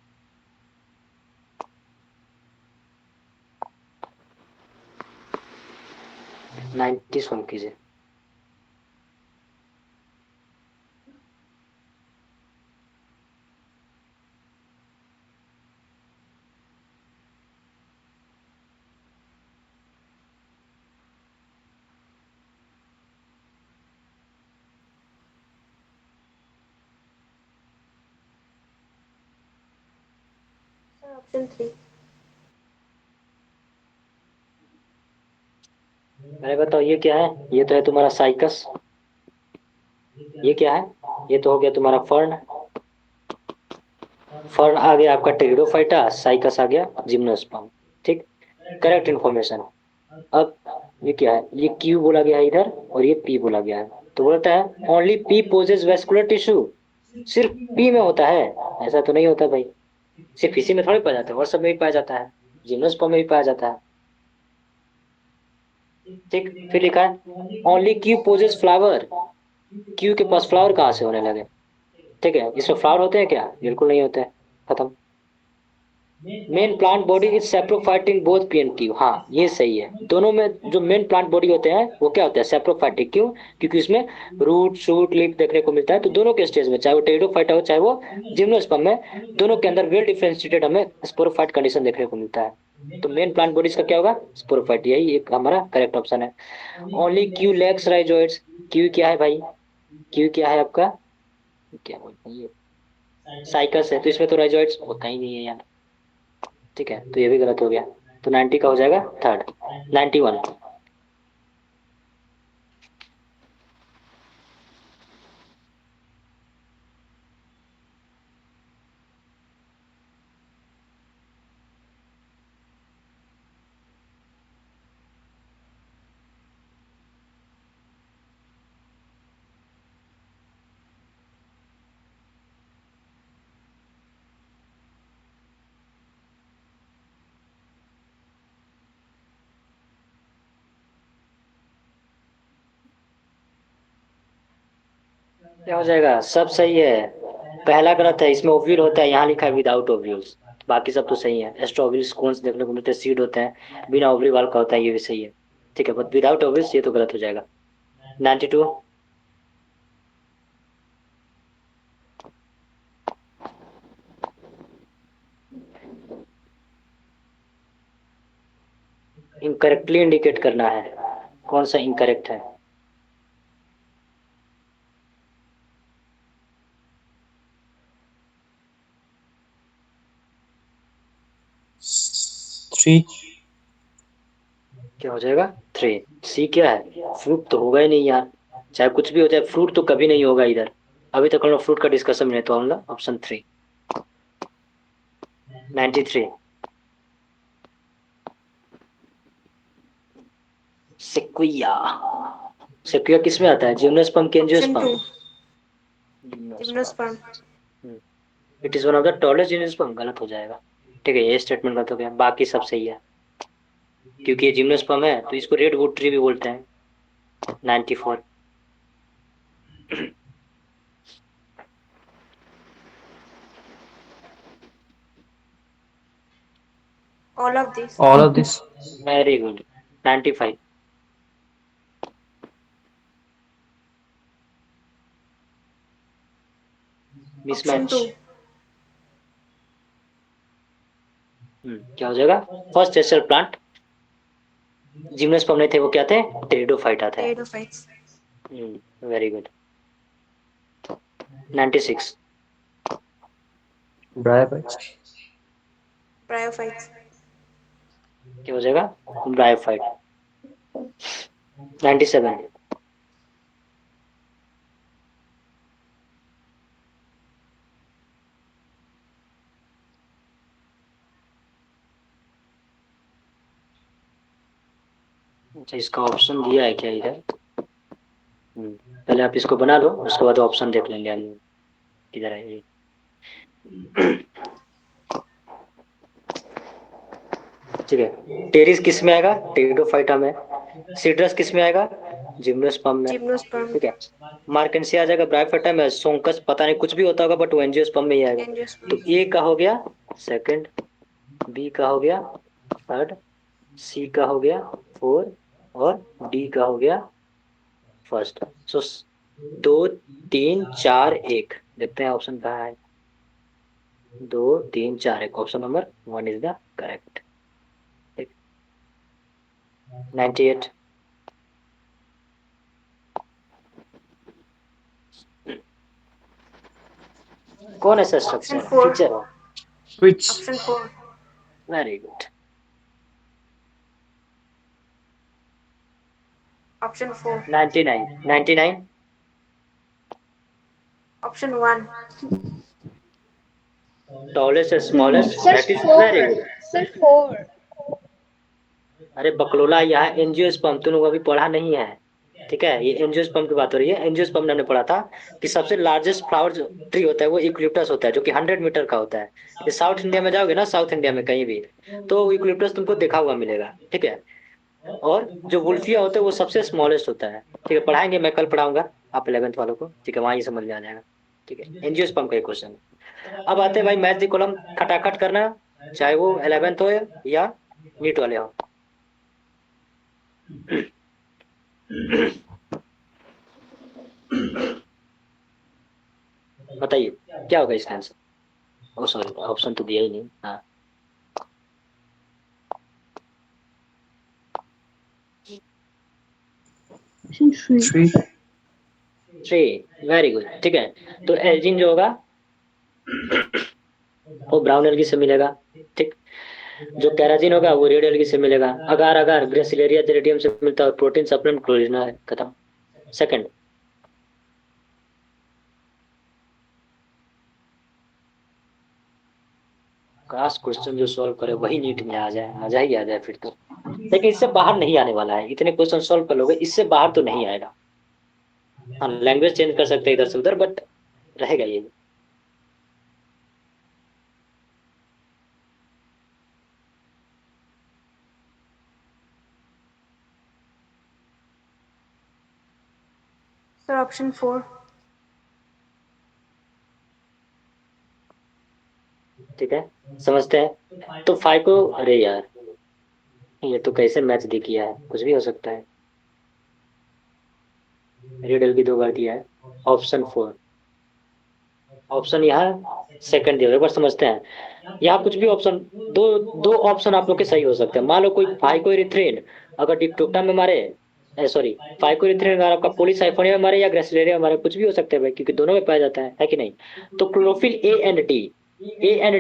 90 सॉल्व कीजिए। Sir, option 3. मैंने बताओ ये क्या है? ये तो है तुम्हारा साइकस। ये क्या है? ये तो हो गया तुम्हारा फर्न। फर्न आ गया आपका टेरिडोफाइटा, साइकस आ गया जिम्नोस्पर्म। ठीक, करेक्ट इन्फॉर्मेशन। अब ये क्या है? ये क्यू बोला गया है इधर और ये पी बोला गया है, तो बोलता है only P possess vascular tissue. सिर्फ पी में होता है? ऐसा तो नहीं होता भाई, सिर्फ इसी में थोड़ी पाया जाता है, और सब में भी पाया जाता है, जिम्नोस्पर्म में भी पाया जाता है। ठीक, फिर लिखा है only Q possess flower, Q के पास फ्लावर कहाँ से होने लगे। ठीक है, इसमें फ्लावर होते हैं क्या, बिल्कुल नहीं होते हैं, खत्म। Main plant body is saprophyte in both P and Q, हाँ ये सही है, दोनों में जो मेन प्लांट बॉडी होते हैं वो क्या होता है, सेप्रोफाइटिक, क्यों, क्योंकि उसमें रूट शूट लीफ देखने को मिलता है, तो दोनों के स्टेज में, चाहे वो टेरिडोफाइटा हो चाहे वो जिम्नोस्पर्म में, दोनों के अंदर वेल डिफरेंशिएटेड हमें स्पोरोफाइट कंडीशन देखने को मिलता है। तो मेन प्लांट बॉडीज का क्या होगा, स्पोरोफाइट, यही एक हमारा करेक्ट ऑप्शन है। Only Q lakhs rhizoids, Q क्या है भाई, क्यू क्या है आपका, क्या बोलते हैं ये साइकस है, तो इसमें तो राइजोइड्स होता ही नहीं है यार। ठीक है, तो ये भी गलत हो गया, तो 90 का हो जाएगा थर्ड, 91। क्या हो जाएगा, सब सही है, पहला गलत है, इसमें ओव्यूल होता है, यहाँ लिखा है विदाउट ओव्यूल्स, बाकी सब तो सही है। एक्स्ट्रा ओव्यूल्स कोन्स देखने को मिलते हैं, सीड होते हैं, बिना ओवरी वाल का होता है, ये भी सही है। ठीक है, बट विदाउट ओव्यूल्स ये तो गलत हो जाएगा। 92, इनकरेक्टली इंडिकेट करना है, कौन सा इनकरेक्ट है। थ्री। क्या हो जाएगा, 3। सी क्या है, फ्रूट तो होगा ही नहीं यार, चाहे कुछ भी हो जाए फ्रूट तो कभी नहीं होगा इधर, अभी तक हम लोग फ्रूट का डिस्कशन में है, तो हम लोग ऑप्शन 3। 93, सेक्विया, सेक्विया किस में आता है, जिम्नोस्पर्म के option angiosperm, 2 gymnosperm. It is one of the tallest gymnosperm, गलत हो जाएगा। ठीक है, ये स्टेटमेंट गलत हो गया, बाकी सब सही है, क्योंकि ये जिम्नोस्पर्म है तो इसको रेड वुड ट्री भी बोलते हैं। 94, all of this. All of this. Very good. 95, option mismatch. 2 क्या हो जाएगा, फर्स्ट एसेल प्लांट, जिम्नोस्पर्म नहीं थे, वो क्या थे, टेरिडोफाइटा थे। Pteridophytes. Very good. 96, bryophytes. Bryophytes. क्या हो जाएगा, ब्रायोफाइट। 97, अच्छा इसका ऑप्शन दिया है क्या इधर, पहले आप इसको बना लो, उसके बाद ऑप्शन देख लेंगे हम, किधर है ये। ठीक है, टेरिस किस में आएगा, टेरिडोफाइटा में, सीड्रस किस में आएगा, जिम्नोस्पर्म में। जिम्नोस्पर्म। ठीक है, मार्केंसिया आ जाएगा ब्रायोफाइटा में, सोंकस पता नहीं कुछ भी होता होगा बट वो एंजियोस्पर्म में ही आएगा। तो एंजियोस्पर्म। ए का हो गया सेकंड, बी का हो गया थर्ड, सी का हो गया फोर, और डी का हो गया फर्स्ट। सो 2 3 4 1, देखते हैं ऑप्शन कहाँ है, 2 3 4 1, option number 1 is the correct. 98, कौन ऐसा ऑप्शन स्ट्रक्चर है, 4। फीचर है, switch. Option 4। Very good. Option 4। 99, 99, option 1। Tallest smallest, Sir, that is very four. Good. Sir, four. अरे बकलोला, यहाँ एंजियोस्पर्म तुम लोग अभी पढ़ा नहीं है, ठीक है, ये एंजियोस्पर्म की बात हो रही है। एंजियोस्पर्म ने हमने पढ़ा था कि सबसे लार्जेस्ट फ्लावर जो ट्री होता है वो यूकलिप्टस होता है, जो कि 100 मीटर का होता है। ये साउथ इंडिया में जाओगे ना, साउथ इंडिया में कहीं भी, तो यूकलिप्टस तुमको देखा हुआ मिलेगा। ठीक है, और जो वुल्फिया होते हैं वो सबसे स्मॉलेस्ट होता है। ठीक है, पढ़ाएंगे, मैं कल पढ़ाऊंगा आप 11th वालों को। ठीक है, वहां ही समझ में आ जाएगा। ठीक है, एंजियोस्पर्म का क्वेश्चन। अब आते हैं भाई मैथ दी कॉलम, खटाखट करना, चाहे वो 11th हो या नीट वाले हो। बताइए क्या होगा इसका आंसर। ओ सॉरी, ऑप्शन तो दिया ही नहीं। हाँ, Option 3. 3. 3, very good. ठीक है, तो एल्जिन जो होगा वो ब्राउन एल्गी से मिलेगा। ठीक, जो कैराजिन होगा वो रेड एल्गी से मिलेगा। अगार अगार ग्रेसिलेरिया जेरेडियम से मिलता है। और प्रोटीन सप्लीमेंट क्लोरिना है, खत्म। सेकंड, काश क्वेश्चन जो सॉल्व करे वही नीट में आ जाए, आ जाए ही आ जाए फिर तो। लेकिन इससे बाहर नहीं आने वाला है, इतने क्वेश्चन सॉल्व कर लोगे, इससे बाहर तो नहीं आएगा। हाँ, लैंग्वेज चेंज कर सकते हैं इधर से उधर, बट रहेगा ये। Sir, option 4. ठीक है, समझते हैं। तो 5 को, अरे यार ये तो कैसे मैच दे किया है, कुछ भी हो सकता है। रेड एल्गी 2 बार दिया है। ऑप्शन 4, ऑप्शन यहाँ सेकंड दिया, एक बार समझते हैं। यहाँ कुछ भी ऑप्शन, दो दो ऑप्शन आप लोग के सही हो सकते हैं। मान लो कोई फाइकोइरिथ्रिन अगर डिप्टोक्टा में मारे, सॉरी, फाइकोइरिथ्रिन अगर आपका पॉलीसाइफोनिया में मारे या ग्रेसिलेरिया में मारे, कुछ भी हो सकता है भाई, क्योंकि दोनों में पाया जाता है कि नहीं। तो क्लोरोफिल ए एंड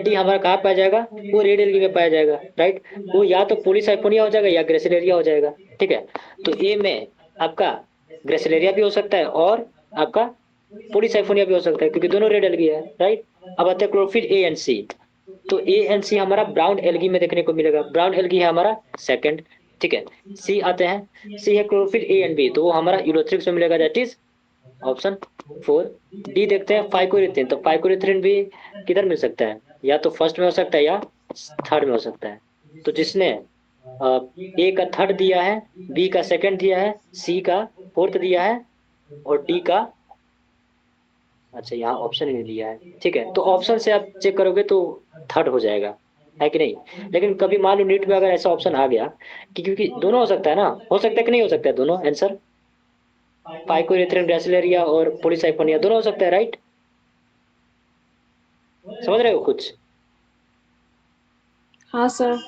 डी हमारा कहाँ पाया जाएगा, वो रेड एल्गी में पाया जाएगा, राइट। वो या तो पॉलीसाइफोनिया हो जाएगा या ग्रेसिलेरिया हो जाएगा। ठीक है, तो ए में आपका ग्रेसिलेरिया भी हो सकता है और आपका पॉलीसाइफोनिया भी हो सकता है, क्योंकि दोनों रेड एल्गी है, राइट। अब आते हैं क्लोरोफिल ए एंड सी। तो ए एंड सी हमारा ब्राउन एल्गी में देखने को मिलेगा। ब्राउन एल्गी है हमारा सेकंड। ठीक है, सी आते हैं। सी है क्लोरोफिल ए एंड बी, तो वो हमारा यूरोथ्रिक्स में मिलेगा, दैट इज ऑप्शन 4। डी देखते हैं फाइकोरिथ्रिन, तो फाइकोरिथ्रिन भी किधर मिल सकता है, या तो फर्स्ट में हो सकता है या थर्ड में हो सकता है। तो जिसने ए का थर्ड दिया है, बी का सेकंड दिया है, सी का फोर्थ दिया है और डी का, अच्छा यहाँ ऑप्शन ही नहीं दिया है। ठीक है, तो ऑप्शन से आप चेक करोगे तो थर्ड हो जाएगा, है कि नहीं। लेकिन कभी मान लो नीट में अगर ऐसा ऑप्शन आ गया कि, क्योंकि दोनों हो सकता है ना, हो सकता है कि नहीं हो सकता है दोनों आंसर, पाइकोरेथ्रिन ग्रेसिलेरिया और पॉलीसाइफोनिया दोनों हो सकता है, राइट। समझ रहे हो कुछ। हाँ सर।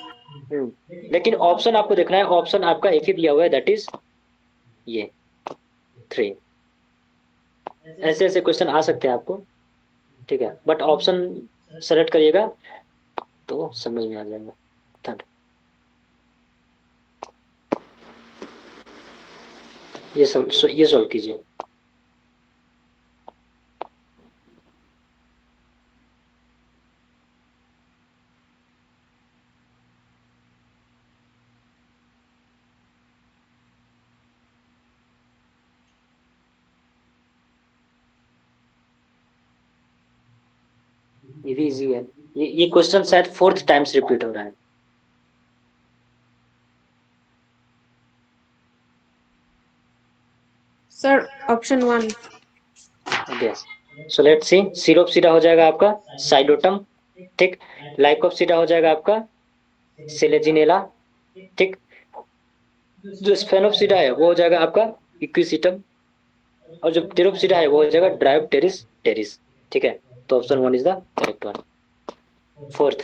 लेकिन ऑप्शन आपको देखना है, ऑप्शन आपका एक ही दिया हुआ है, दैट इज ये 3। ऐसे ऐसे क्वेश्चन आ सकते हैं आपको। ठीक है, बट ऑप्शन सेलेक्ट करिएगा तो समझ में आ जाएगा। थर्ड, ये सॉल्व कीजिए। ये भी इजी है। ये क्वेश्चन शायद 4th टाइम्स रिपीट हो रहा है। Sir, option 1. Yes, so let's see. सिरोपसिडा हो जाएगा आपका साइडोटम। ठीक, लाइकोपसिडा हो जाएगा आपका सेलेजिनेला। ठीक, जो स्फेनोपसिडा है वो हो जाएगा आपका इक्विसिटम। और जो टेरोपसिडा है वो हो जाएगा ड्रायोप्टेरिस टेरिस। ठीक है, तो option 1 is the correct one. Fourth,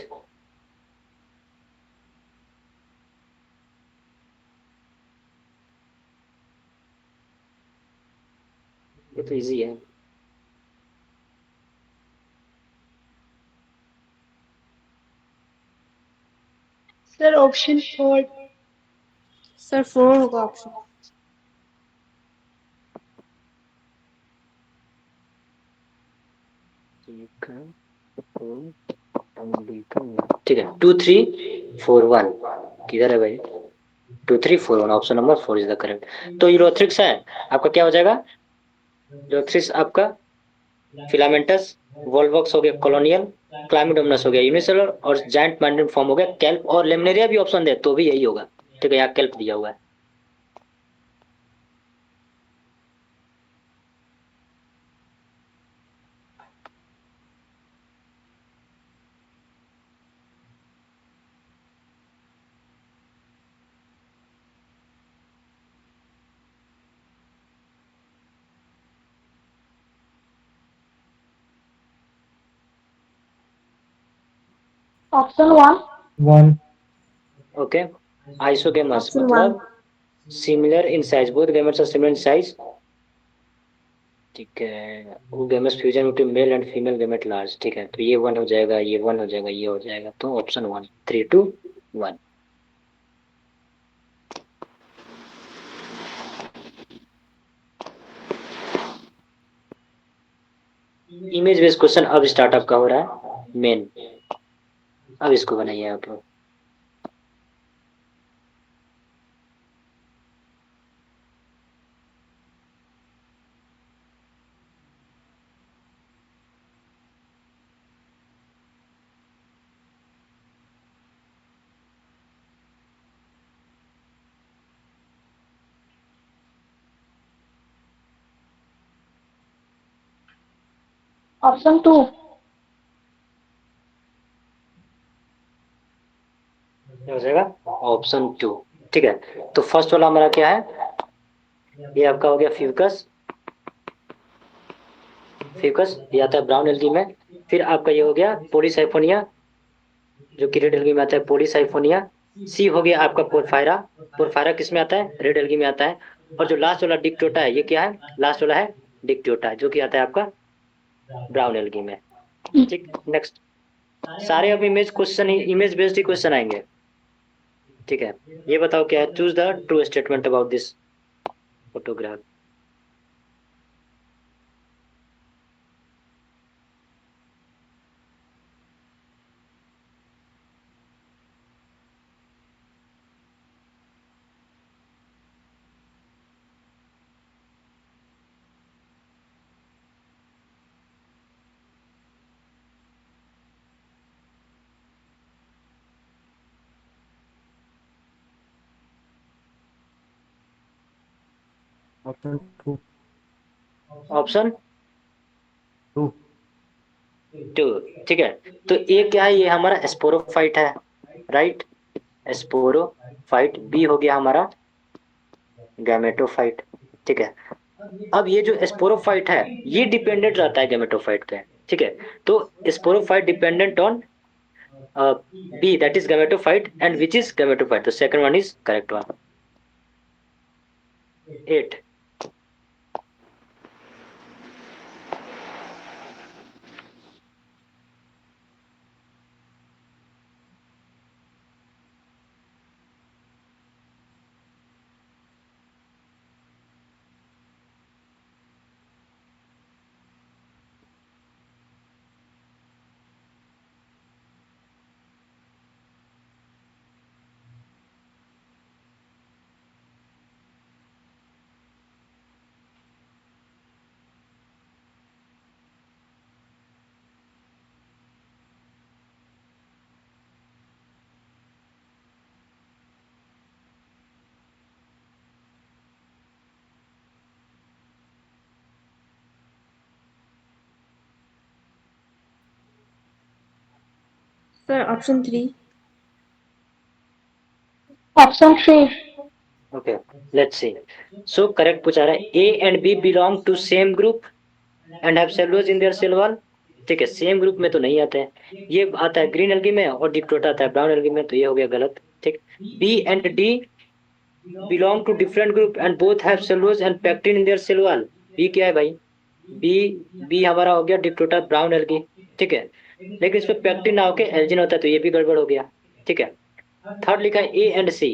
ये तो इजी है। Sir, option 4. सर, 4 होगा ऑप्शन। ठीक है, 2 3 4 1 किधर है भाई। 2 3 4 1, option number 4 is the correct. तो यूरोथ्रिक्स है आपका, क्या हो जाएगा। यूरोथ्रिक्स आपका फिलामेंटस, वोल्वॉक्स हो गया कॉलोनियल, क्लामिडोमनस हो गया यूनिसेलुलर, और जायंट मैंडेट फॉर्म हो गया कैल्प, और लेमिनेरिया भी ऑप्शन दे तो भी यही होगा। ठीक है, यहाँ कैल्प दिया हुआ है। Option one. One. Okay, isogamous option one. मतलब similar in size, both gametes are similar in size. ठीक है, वो gametes fusion between male and female gamete large. ठीक है, तो ये वन हो जाएगा, ये वन हो जाएगा, ये हो जाएगा, तो option one. 3, 2, 1। Image based question अब स्टार्ट आपका हो रहा है मेन। अब इसको बनाइए आप लोग। Option two. हो जाएगा ऑप्शन 2। ठीक है, तो फर्स्ट वाला हमारा क्या है, ये आपका हो गया फ्यूकस। फ्यूकस ये आता है ब्राउन एल्गी में। फिर आपका ये हो गया पोलीसाइफोनिया, जो कि रेड एल्गी में आता है, पोलीसाइफोनिया। सी हो गया आपका पोरफायरा। पोरफायरा किस में आता है, रेड एल्गी में आता है। और जो लास्ट वाला डिक्टोटा है, ये क्या है, लास्ट वाला है डिक्टोटा, जो कि आता है आपका ब्राउन एल्गी में। ठीक, नेक्स्ट। सारे अब इमेज क्वेश्चन ही, इमेज बेस्ड ही क्वेश्चन आएंगे। ठीक है, ये बताओ क्या है, choose the true statement about this photograph. Option two. Option two. 2। ठीक है, तो ए क्या है, ये हमारा स्पोरोफाइट है, राइट। स्पोरोफाइट। बी हो गया हमारा गैमेटोफाइट। ठीक है, अब ये जो स्पोरोफाइट है, ये डिपेंडेंट रहता है गैमेटोफाइट पे। ठीक है, तो sporophyte dependent on be, that is gametophyte, and which is gametophyte, तो second one is correct one. 8। Sir option three. Option three. Okay, let's see. So correct पूछा रहा है, ए and B belong to same group and have cellulose in their cell wall. ठीक है, same group में तो नहीं आते हैं, ये आता है ग्रीन एल्गी में, और डिप्टोटा आता है ब्राउन एल्गी में, तो ये हो गया गलत। ठीक, B and D belong to different group and both have cellulose and pectin in their cell wall. B क्या है भाई, बी, बी हमारा हो गया डिप्टोटा ब्राउन एल्गी। ठीक है, लेकिन इस पे पेक्टिन ना होके एल्जिन होता है, तो ये भी गड़बड़ हो गया। ठीक है, थर्ड लिखा है ए एंड सी।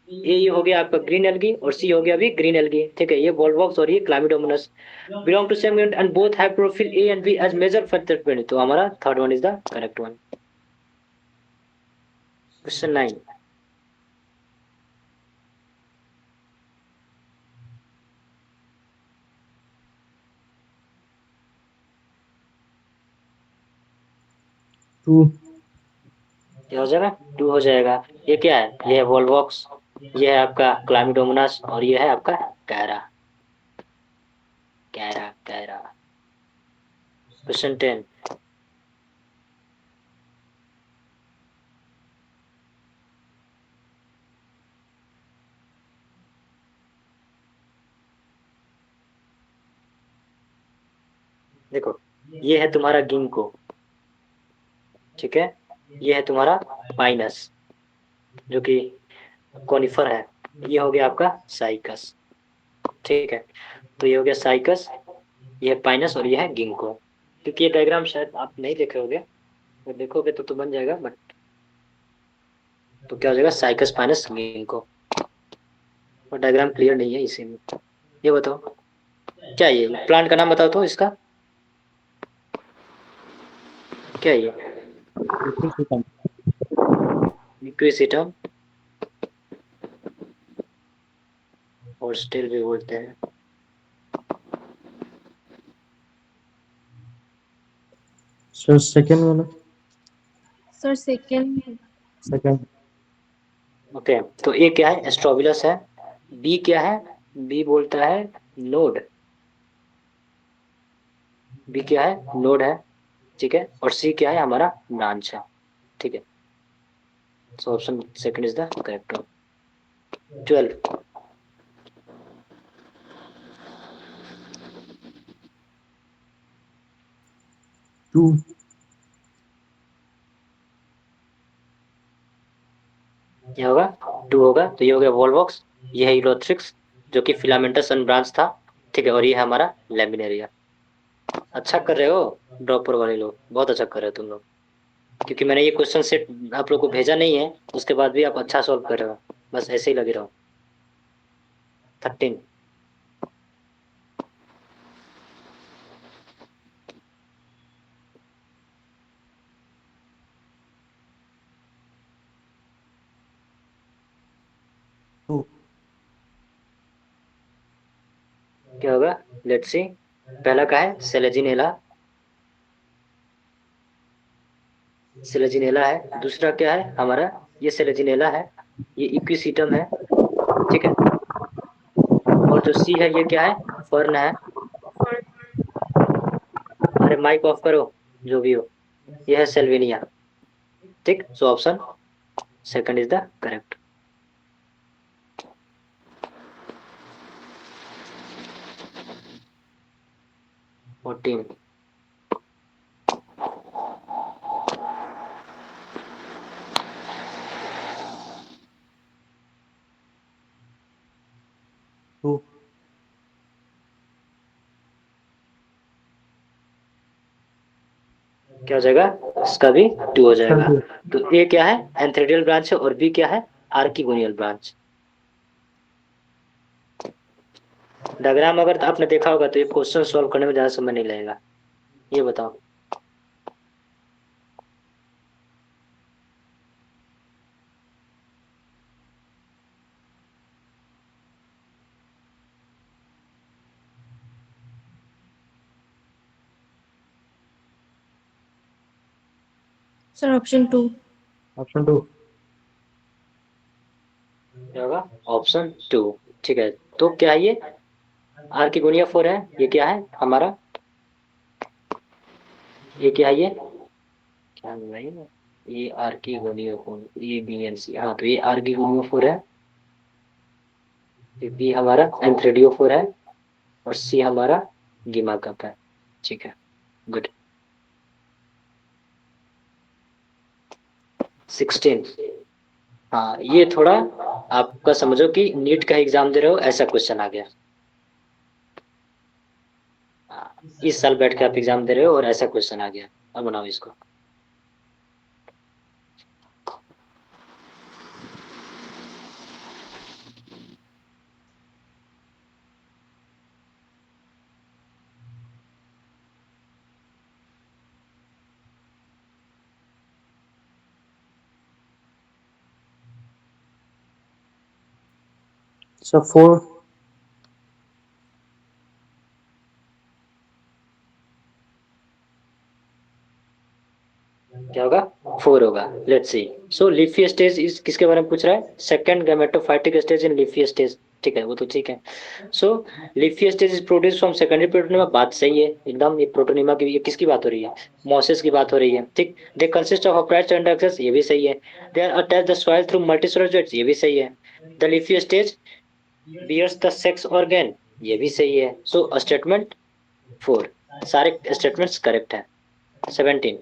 ए ये हो गया आपका ग्रीन एल्गी, और सी हो गया अभी ग्रीन एल्गी। ठीक है, ये वोल्वॉक्स और ये Chlamydomonas belong to same and both have chlorophyll A and B as major further, तो हमारा third one is the correct one. Question 9। Two. ये हो जाएगा, 2 हो जाएगा। ये क्या है, ये है वोल्वॉक्स। ये है आपका क्लामिडोमोनास और ये है आपका कैरा। कैरा कैरा। क्वेश्चन 10। देखो, ये है तुम्हारा गिंको, ठीक है। ये है तुम्हारा पाइनस, जो कि कॉनिफर है। ये हो गया आपका साइकस, ठीक है। तो ये हो गया साइकस, ये है पाइनस और ये है गिंको। क्योंकि ये डायग्राम शायद आप नहीं देखे होगे, अगर देखोगे तो बन जाएगा, बट तो क्या हो जाएगा, साइकस पाइनस गिंको। और डायग्राम क्लियर नहीं है इसी में। ये बताओ क्या है, ये प्लांट का नाम बताओ तो इसका क्या है ये। Ecosystem. इक्विसिटम और स्टिल भी बोलते हैं। So second one. Sir, second. Second. Okay, तो ए क्या है, एस्ट्रोबिलस है। बी क्या है, बी बोलता है नोड। बी क्या है, नोड है, ठीक है। और सी क्या है, हमारा ब्रांच है, ठीक है। So option second is the correct one. 12। Two. क्या होगा, टू होगा। तो ये हो गया वॉलवॉक्स, ये है यूलोथ्रिक्स जो कि फिलामेंटस ब्रांच था, ठीक है। और ये है हमारा लेमिनेरिया। अच्छा कर रहे हो, ड्रॉपर वाले लोग बहुत अच्छा कर रहे हो तुम लोग। क्योंकि मैंने ये क्वेश्चन सेट आप लोग को भेजा नहीं है, उसके बाद भी आप अच्छा सॉल्व कर रहे हो, बस ऐसे ही लगे रहो। 13। Two. क्या होगा, लेट्स सी। पहला का है सेलेजिनेला, सेलेजिनेला है। दूसरा क्या है हमारा, ये सेलेजिनेला है, ये इक्विसीटम है, ठीक है। और जो सी है ये क्या है, फर्न है। अरे माइक ऑफ करो, जो भी हो। ये है सेल्विनिया, ठीक। So option second is the correct. 14। Two. क्या हो जाएगा, इसका भी टू हो Option जाएगा। two. तो ए क्या है, एंथ्रेडियल ब्रांच है, और बी क्या है, आर्किगोनियल ब्रांच। डायग्राम अगर आपने देखा होगा तो ये क्वेश्चन सॉल्व करने में ज्यादा समय नहीं लगेगा। ये बताओ। Sir, option 2. Option two. क्या होगा, ऑप्शन टू, ठीक है। तो क्या है ये, आर्किगोनिया 4 है। ये क्या है हमारा, ये क्या है, ये क्या है भाई, ये आर्किगोनिया 4, ये बी एन सी। हाँ, तो ये आर्किगोनिया 4 है, बी हमारा एंथ्रेडियो 4 है, और सी हमारा गिमा कप है, ठीक है। गुड। 16। हाँ, ये थोड़ा आपका समझो कि नीट का एग्जाम दे रहे हो ऐसा क्वेश्चन आ गया। हाँ, इस साल बैठ के आप एग्जाम दे रहे हो और ऐसा क्वेश्चन आ गया। अब बनाओ इसको। So four. क्या होगा? 4 होगा। Let's see. So leafy stage is किसके बारे में पूछ रहा है? Second gametophytic stage in leafy stage. ठीक है, वो तो ठीक है। So leafy stage is produce from secondary protonema, बात सही है एकदम। ये प्रोटोनिमा की, ये किसकी बात हो रही है? मोसेस की बात हो रही है। ठीक। They consist of upright axes, ये भी सही है। They are attach the soil through multicellular jets, ये भी सही है। The leafy stage bears the sex organ, ये भी सही है। सो स्टेटमेंट 4, सारे स्टेटमेंट्स करेक्ट हैं। 17।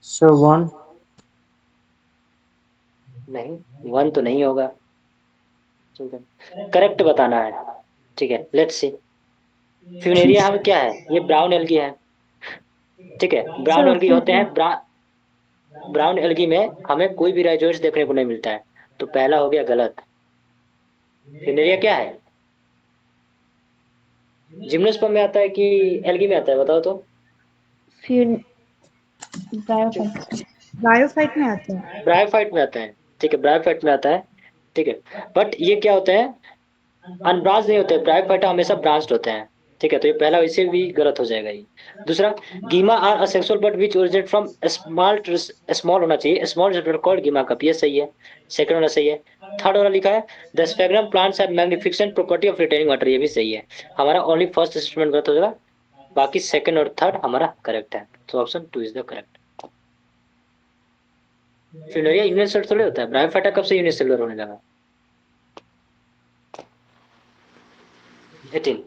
Sir, 1. नहीं, 1 तो नहीं होगा। ठीक है, करेक्ट बताना है। ठीक है, लेट्स सी। फ्यूनेरिया हम क्या है? ये ब्राउन एल्गी है। ठीक है, ब्राउन Sir, एल्गी option होते हैं। 2. ब्राउन एल्गी में हमें कोई भी राइजोइड्स देखने को नहीं मिलता है, तो पहला हो गया गलत। फ्यूनेरिया क्या है? जिम्नोस्पर्म में आता है कि एल्गी में आता है, बताओ तो। फिर ब्रायोफाइट ब्रायोफाइट में आता है। ब्रायोफाइट में आता है। ठीक है, ब्रायोफाइट में आता है। ठीक है, बट ये क्या होते हैं? अनब्रांच नहीं होते, ब्रायोफाइटा हमेशा ब्रांच्ड होते हैं। ठीक है, तो ये पहला इसे भी गलत हो जाएगा ये। दूसरा, gemma are asexual but which originate from small, small होना चाहिए, small receptor called gemma cup, ये सही है। सेकंड वाला सही है। थर्ड वाला लिखा है the sphagnum plants have magnificent property of retaining water, ये भी सही है। हमारा ओनली फर्स्ट स्टेटमेंट गलत हो जाएगा, बाकी सेकंड और थर्ड हमारा करेक्ट है। तो option 2 is the correct. Funaria unicellular थोड़ी होता है, ब्रायोफाइटा कब से यूनिसेलुलर होने लगा? 18।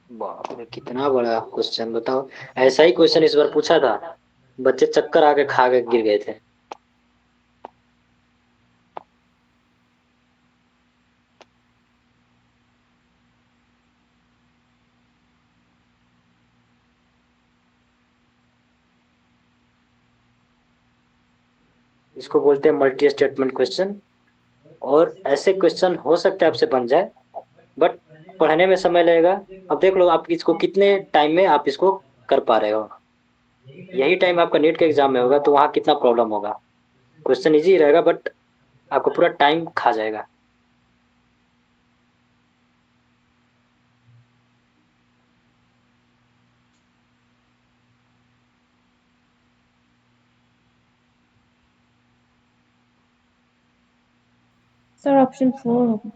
बाप रे, कितना बड़ा क्वेश्चन बताओ। ऐसा ही क्वेश्चन इस बार पूछा था, बच्चे चक्कर आके खा के गिर गए थे। इसको बोलते हैं मल्टी स्टेटमेंट क्वेश्चन। और ऐसे क्वेश्चन हो सकता है आपसे बन जाए, बट पढ़ने में समय लगेगा। अब देख लो आप इसको कितने टाइम में आप इसको कर पा रहे हो। यही टाइम आपका नीट के एग्जाम में होगा, तो वहां कितना प्रॉब्लम होगा। क्वेश्चन इजी रहेगा, बट आपको पूरा टाइम खा जाएगा। Sir, option 4 होगा।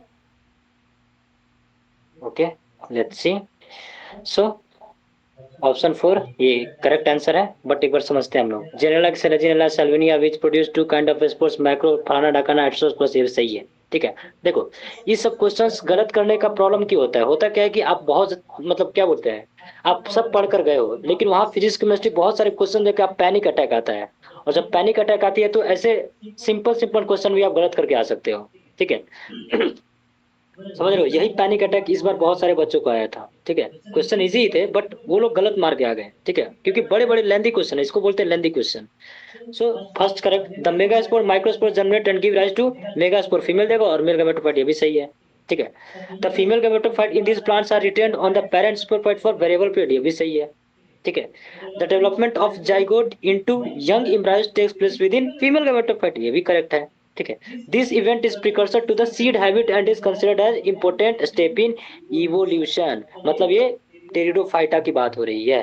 Okay, let's see. So option 4 ये करेक्ट आंसर है, बट एक बार समझते हैं हम लोग। जेनेला Selaginella Salvinia which produce two kind of spores micro फलाना ढाकाना एटसोस प्लस, ये सही है। ठीक है, देखो ये सब क्वेश्चंस गलत करने का प्रॉब्लम क्यों होता है? होता क्या है कि आप बहुत, मतलब क्या बोलते हैं, आप सब पढ़ कर गए हो, लेकिन वहां फिजिक्स केमिस्ट्री बहुत सारे क्वेश्चन देकर आप पैनिक अटैक आता है। और जब पैनिक अटैक आती है तो ऐसे सिंपल सिंपल क्वेश्चन भी आप गलत करके आ सकते हो। ठीक है। समझ रहे हो, यही पैनिक अटैक इस बार बहुत सारे बच्चों को आया था। ठीक है, क्वेश्चन इजी ही थे, बट वो लोग गलत मार के आ गए। ठीक है, क्योंकि बड़े बड़े लेंदी क्वेश्चन है, इसको बोलते हैं lengthy question. So first correct, the megaspore microspore generate and give rise to megaspore, female देगा, और मेल गैमेटोफाइट, ये भी सही है। ठीक है, the female gametophyte in this plants are retained on the parent sporophyte for variable period, ये भी सही है। ठीक है, the development of zygote into young embryos takes place within female gametophyte, ये भी करेक्ट है। ठीक है, this event is precursor to the seed habit and is considered as important step in evolution, मतलब ये टेरिडोफाइटा की बात हो रही है।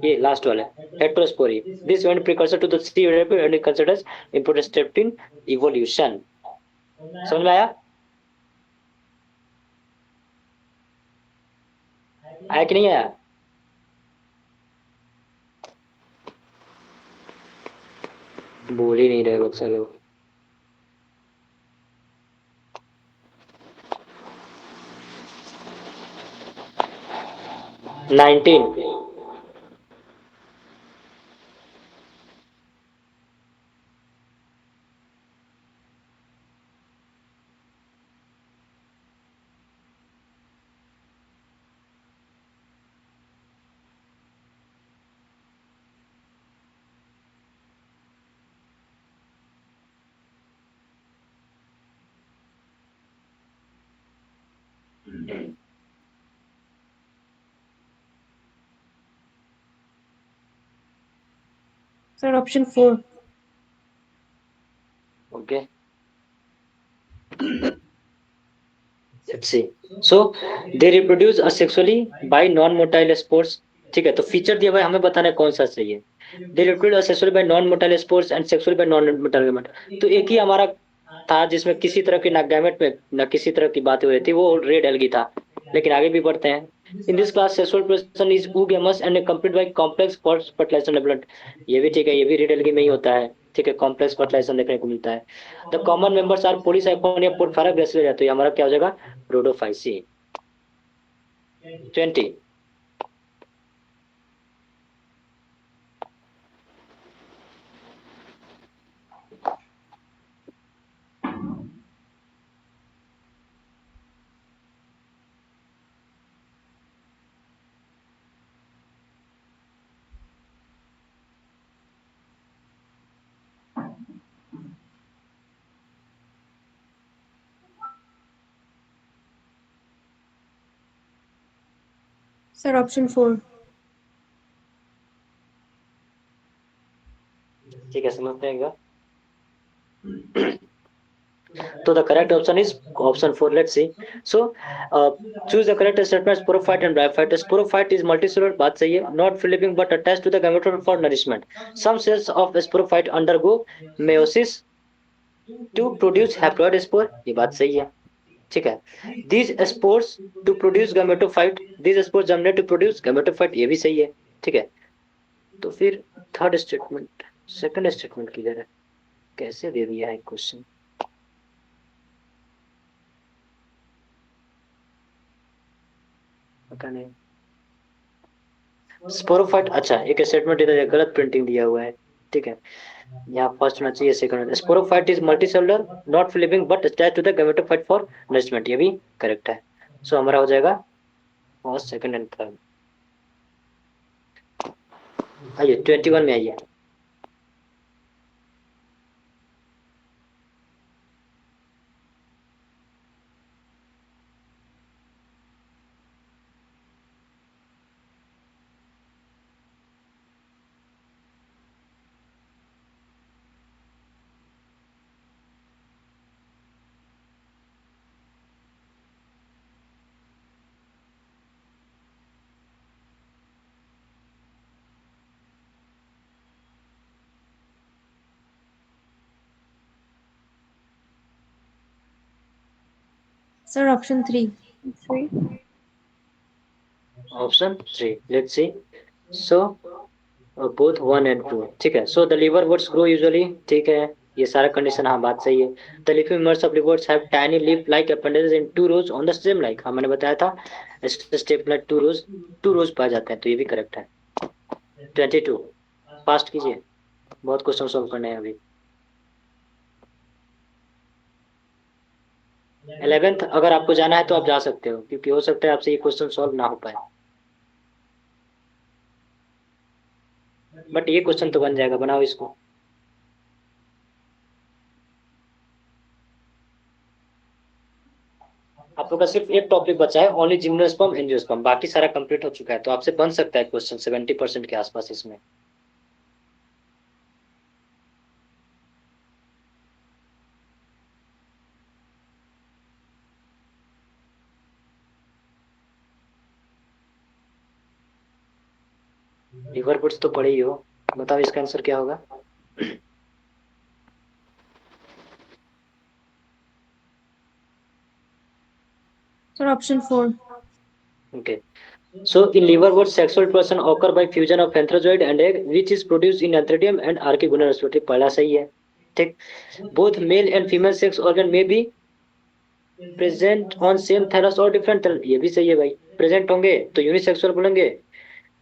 ये लास्ट वाला heterospory, this event precursor to the seed habit and is considered as important step in evolution. समझ में आया? आया कि नहीं आया? बोल ही नहीं रहे लोग सब लोग। 19. Sir, option 4. Okay. Let's see. So they reproduce asexually by non-motile spores. ठीक है, तो फीचर दिया हुआ है, हमें बताना है कौन सा सही है. They reproduce asexually by non-motile spores and sexually by non-motile gamete. तो एक ही हमारा था जिसमें किसी तरह की ना गैमेट में ना किसी तरह की बातें हो रही थी, वो रेड एल्गी था. लेकिन आगे भी बढ़ते हैं. In this class sexual production is oogamous and complete by complex fertilization development. ये भी ठीक है, ये भी रेड एल्गी में ही होता है. ठीक है, कॉम्प्लेक्स फर्टिलाइजेशन देखने को मिलता है. द कॉमन मेंबर्स आर पोलीसाइफोन या पोरफारा ग्रेसिलिया. तो ये हमारा क्या हो जाएगा, रोडोफाइसी. 20. Sir, option 4. ठीक है, समझते हैं क्या. तो the correct option is option 4. Let's see. So choose the correct statement. Sporophyte and bryophyte. Sporophyte is multicellular, बात सही है. Not free living but attached to the gametophyte for nourishment. Some cells of sporophyte undergo meiosis to produce haploid spore. ये बात सही है. ठीक है. These spores to produce gametophyte. These spores germinate to produce gametophyte. ये भी सही है. ठीक है. तो फिर थर्ड स्टेटमेंट, सेकंड स्टेटमेंट किधर है, कैसे दे दिया है क्वेश्चन. पता नहीं. स्पोरोफाइट, अच्छा एक स्टेटमेंट इधर गलत प्रिंटिंग दिया हुआ है. ठीक है, यहाँ फर्स्ट में चाहिए सेकंड में. Sporophyte is multicellular not living but attached to the gametophyte for nourishment. ये भी करेक्ट है. सो हमारा हो जाएगा फर्स्ट सेकंड एंड थर्ड. आइए 21 में आइए. Sir, option 3. 3. Option 3. Let's see. So both 1 and 2. ठीक है. So the liver words grow usually. ठीक है, ये सारा कंडीशन हाँ बात सही है. The leafy members of levers have tiny leaf like appendages in 2 rows on the stem. Like हाँ मैंने बताया था स्टेप में 2 rows पाए जाते हैं. तो ये भी करेक्ट है. 22. फास्ट कीजिए, बहुत क्वेश्चन सॉल्व करने हैं अभी. 11th अगर आपको जाना है तो आप जा सकते हो, क्योंकि हो सकता है आपसे ये क्वेश्चन सॉल्व ना हो पाए. बट ये क्वेश्चन तो बन जाएगा, बनाओ इसको. आप लोग का सिर्फ एक टॉपिक बचा है, ओनली जिम्नोस्पर्म एंजियोस्पर्म. बाकी सारा कंप्लीट हो चुका है. तो आपसे बन सकता है क्वेश्चन 70% के आसपास इसमें. लिवर बुड्स तो पड़े ही हो. बताओ इसका आंसर क्या होगा. Sir, option 4. Okay. So in liverwort, sexual reproduction occur by fusion of anthrazoid and egg, which is produced in antheridium and archegonial respectively. पहला सही है. ठीक. Both male and female sex organ may be present on same thallus और different thallus, ये भी सही है भाई। प्रेजेंट होंगे तो यूनिसेक्सुअल बोलेंगे,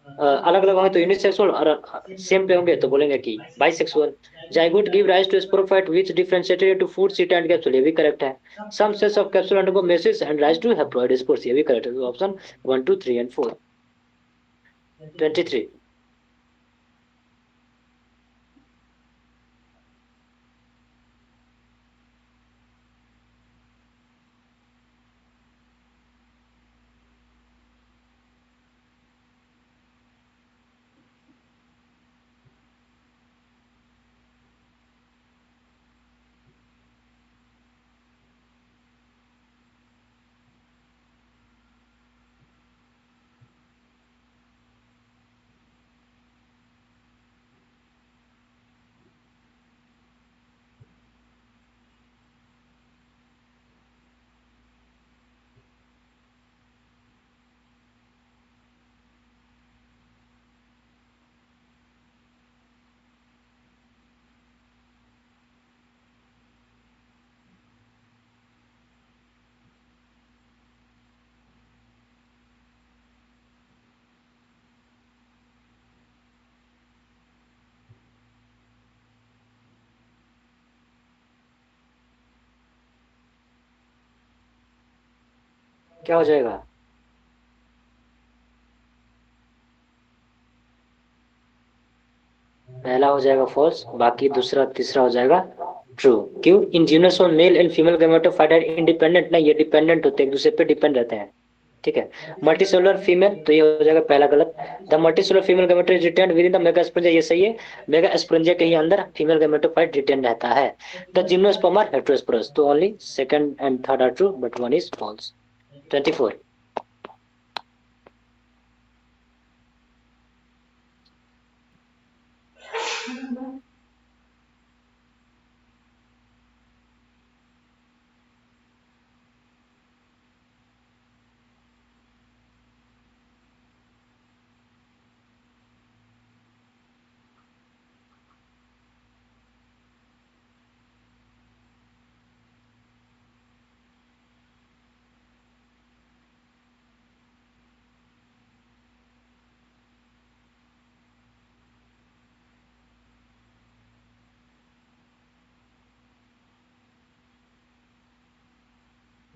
अलग अलग होंगे तो यूनिसेक्सुअल, और सेम पे होंगे तो बोलेंगे कि bisexual. Zygote give rise to sporophyte which differentiated to foot seta and capsule, ये भी करेक्ट है। Some cells of capsule undergo meiosis and rise to haploid spores, ये भी करेक्ट है। Option 1 2 3 and 4। 23। क्या हो जाएगा? पहला हो जाएगा फॉल्स, बाकी दूसरा तीसरा हो जाएगा ट्रू। क्यों? इन जीनस और male and female gametophyte are independent, नहीं ये डिपेंडेंट होते हैं, एक दूसरे पे डिपेंड रहते हैं। ठीक है। मल्टीसेलुलर फीमेल, तो ये हो जाएगा पहला गलत। The multicellular female gameto is retained within the megasporangia, ये सही है। मेगास्पोरेंजिया के ही अंदर फीमेल गैमेटोफाइट रिटेन रहता है। द जिम्नोस्पर्म आर हेटेरोस्पोरस, तो only second and third are true but one is false. 24।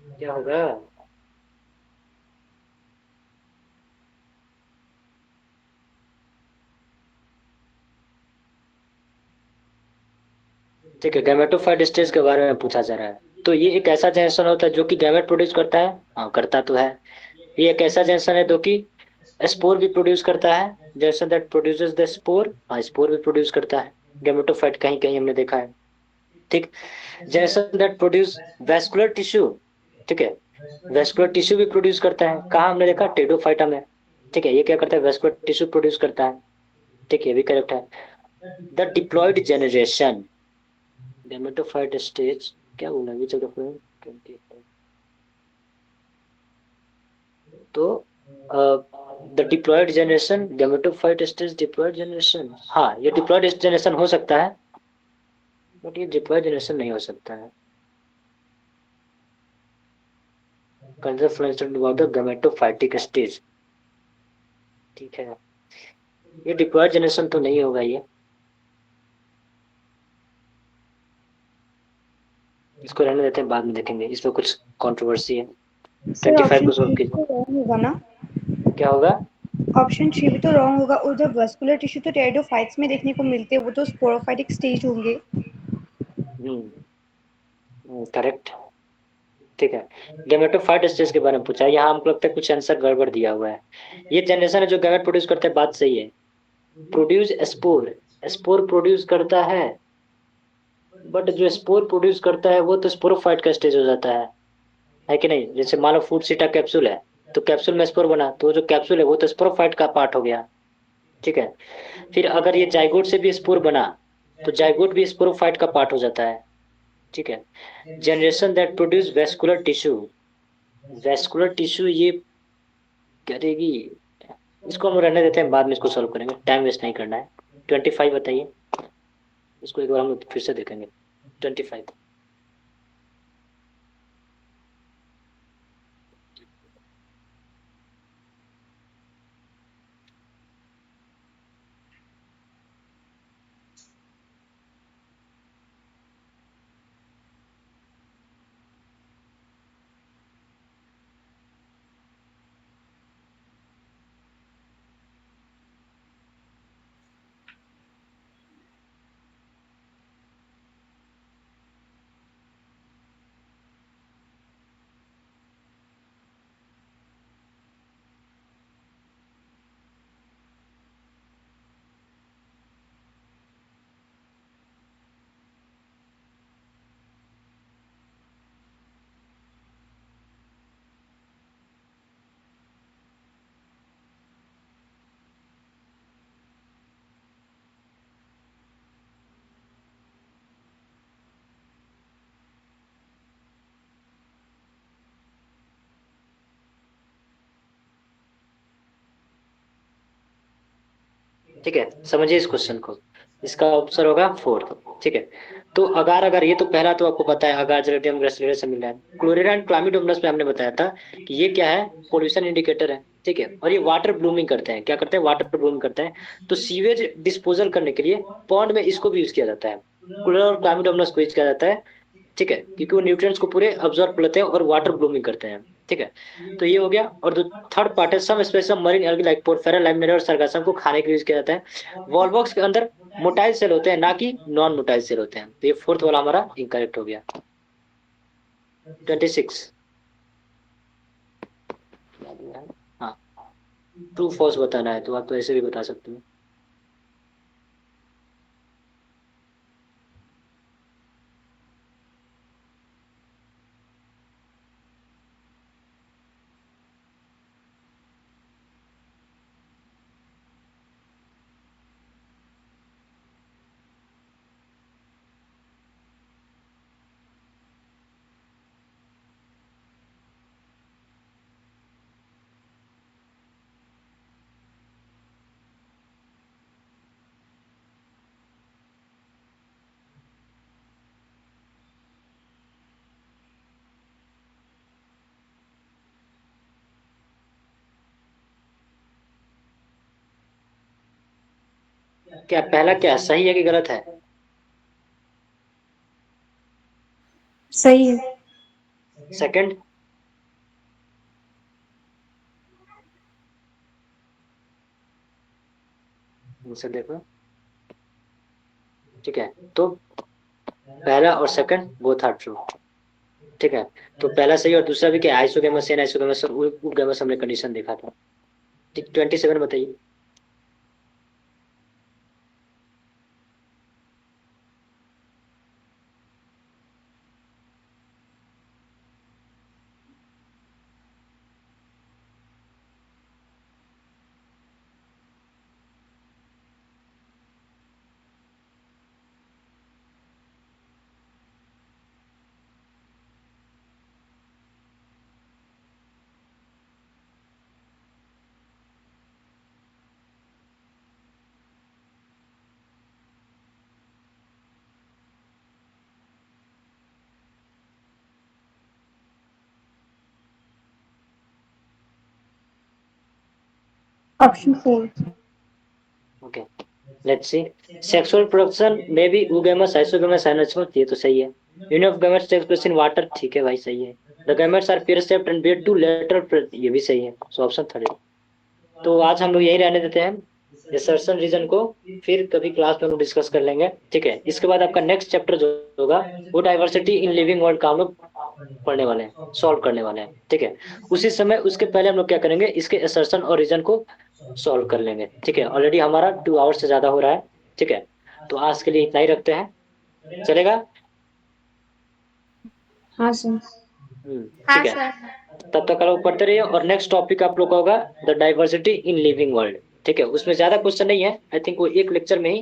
क्या होगा? ठीक है, गैमेटोफाइट स्टेज के बारे में पूछा जा रहा है। तो ये एक ऐसा जनरेशन होता है जो कि गैमेट प्रोड्यूस करता है, हाँ करता तो है। ये एक ऐसा जनरेशन है जो कि स्पोर भी प्रोड्यूस करता है, generation that produces the spore, हाँ स्पोर भी प्रोड्यूस करता है। गैमेटोफाइट कहीं कहीं हमने देखा है। ठीक। Generation that produce vascular tissue, ठीक है, वैस्कुलर टिश्यू भी प्रोड्यूस करता है, कहाँ हमने देखा? टेडोफाइटा में। ठीक है, ये क्या करता है? वैस्कुलर टिश्यू प्रोड्यूस करता है। ठीक है, ये भी करेक्ट है। The diploid generation gametophyte stage, क्या बोला अभी चलो तो the diploid generation gametophyte stage diploid generation, हाँ ये डिप्लॉयड जनरेशन हो सकता है, बट ये डिप्लॉयड जनरेशन नहीं हो सकता है। Conserve fluorescent about the gametophytic stage, ठीक है, ये डिप्लॉयड जनरेशन तो नहीं होगा ये। इसको रहने देते हैं, बाद में देखेंगे, इसमें कुछ कंट्रोवर्सी है। सर 25 ऑप्शन को सोल्व थ्री कीजिए। तो रॉन्ग होगा ना? क्या होगा? ऑप्शन थ्री भी तो रॉन्ग होगा, उधर वैस्कुलर टिश्यू तो टेरिडोफाइट्स में देखने को मिलते हैं, वो तो स्पोरोफाइटिक स्टेज होंगे। करेक्ट। ठीक है, गैमेटोफाइट स्टेज के बारे में पूछा है, यहाँ हमको लगता है कुछ आंसर गड़बड़ दिया हुआ है। ये जनरेशन है जो गैमेट प्रोड्यूस करता है, बात सही है। प्रोड्यूस स्पोर, स्पोर प्रोड्यूस करता है, बट जो स्पोर प्रोड्यूस करता है वो तो स्पोरोफाइट का स्टेज हो जाता है कि नहीं? जैसे मान लो फूड सीटा कैप्सूल है, तो कैप्सूल में स्पोर बना, तो जो कैप्सूल है वो तो स्पोरोफाइट का पार्ट हो गया। ठीक है। फिर अगर ये जाइगोट से भी स्पोर बना, तो जाइगोट भी स्पोरोफाइट का पार्ट हो जाता है। ठीक है। Generation that produce vascular tissue, vascular tissue ये करेगी, इसको हम रहने देते हैं, बाद में इसको सॉल्व करेंगे, टाइम वेस्ट नहीं करना है। 25 बताइए, इसको एक बार हम लोग फिर से देखेंगे। 25। ठीक है, समझिए इस क्वेश्चन को, इसका आंसर होगा फोर्थ। ठीक है, तो अगार अगर ये तो पहला तो आपको पता है, अगार जरेडियम ग्रेसिलियर से मिल रहा है। क्लोरेरा एंड क्लामिडोमोनास में हमने बताया था कि ये क्या है, पोल्यूशन इंडिकेटर है। ठीक है, और ये वाटर ब्लूमिंग करते हैं, क्या करते हैं, वाटर ब्लूमिंग करते हैं। तो सीवेज डिस्पोजल करने के लिए पॉन्ड में इसको भी यूज किया जाता है, क्लोरेरा और क्लामिडोमोनास को यूज किया जाता है। ठीक है, क्योंकि वो न्यूट्रिएंट्स को पूरे अब्जॉर्ब कर लेते हैं और वाटर ब्लूमिंग करते हैं। ठीक है, तो ये हो गया। और जो थर्ड पार्ट है, some species of marine algae like Porphyra, Laminaria और सरगासम को खाने के लिए यूज किया जाता है। वॉलबॉक्स के अंदर मोटाइल सेल होते हैं, ना कि नॉन मोटाइल सेल होते हैं। तो ये फोर्थ वाला हमारा इनकरेक्ट हो गया। 26, हाँ, ट्रू फॉल्स बताना है तो आप तो ऐसे भी बता सकते हो। क्या पहला क्या सही है कि गलत है? सही है। सेकंड, आंसर देखो। ठीक है, तो पहला और सेकंड बोथ आर ट्रू। ठीक है, तो पहला सही और दूसरा भी क्या, आइसोगेमस एंड आइसोगेमस और उगेमस हमने कंडीशन देखा था। ठीक, 27 बताइए। Option 4। Okay, let's see. Sexual production में भी उगेमस आइसोगेमस एनाचमस, ये तो सही है। Union of gametes takes place in water, ठीक है भाई, सही है। The gametes are pear shaped and bear two lateral, ये भी सही है। So option third. तो आज हम लोग यही रहने देते हैं एसर्शन रीजन को, फिर कभी क्लास में हम डिस्कस कर लेंगे। ठीक है, इसके बाद आपका नेक्स्ट चैप्टर जो होगा वो डाइवर्सिटी इन लिविंग वर्ल्ड का हम लोग पढ़ने वाले हैं, सॉल्व करने वाले हैं। ठीक है, उसी समय उसके पहले हम लोग क्या करेंगे, इसके एसर्शन और रीजन को सॉल्व कर लेंगे। ठीक है, ऑलरेडी हमारा 2 आवर्स से ज्यादा हो रहा है। ठीक है, तो आज के लिए इतना ही रखते हैं, चलेगा? हाँ सर। हाँ ठीक है, सर। तब तक आप लोग पढ़ते रहिए। और नेक्स्ट टॉपिक आप लोग का होगा the diversity in living world. ठीक है, उसमें ज्यादा क्वेश्चन नहीं है, आई थिंक वो एक लेक्चर में ही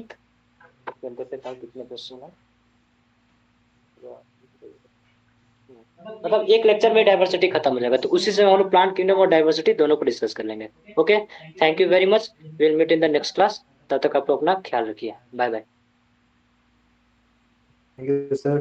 कितने क्वेश्चन है, मतलब एक लेक्चर में डाइवर्सिटी खत्म हो जाएगा। तो उसी से हम लोग प्लांट किंगडम और डाइवर्सिटी दोनों को डिस्कस कर लेंगे। Okay, thank you very much, will meet in the next class. तब तक आप लोग अपना ख्याल रखिए, bye bye. Thank you, sir.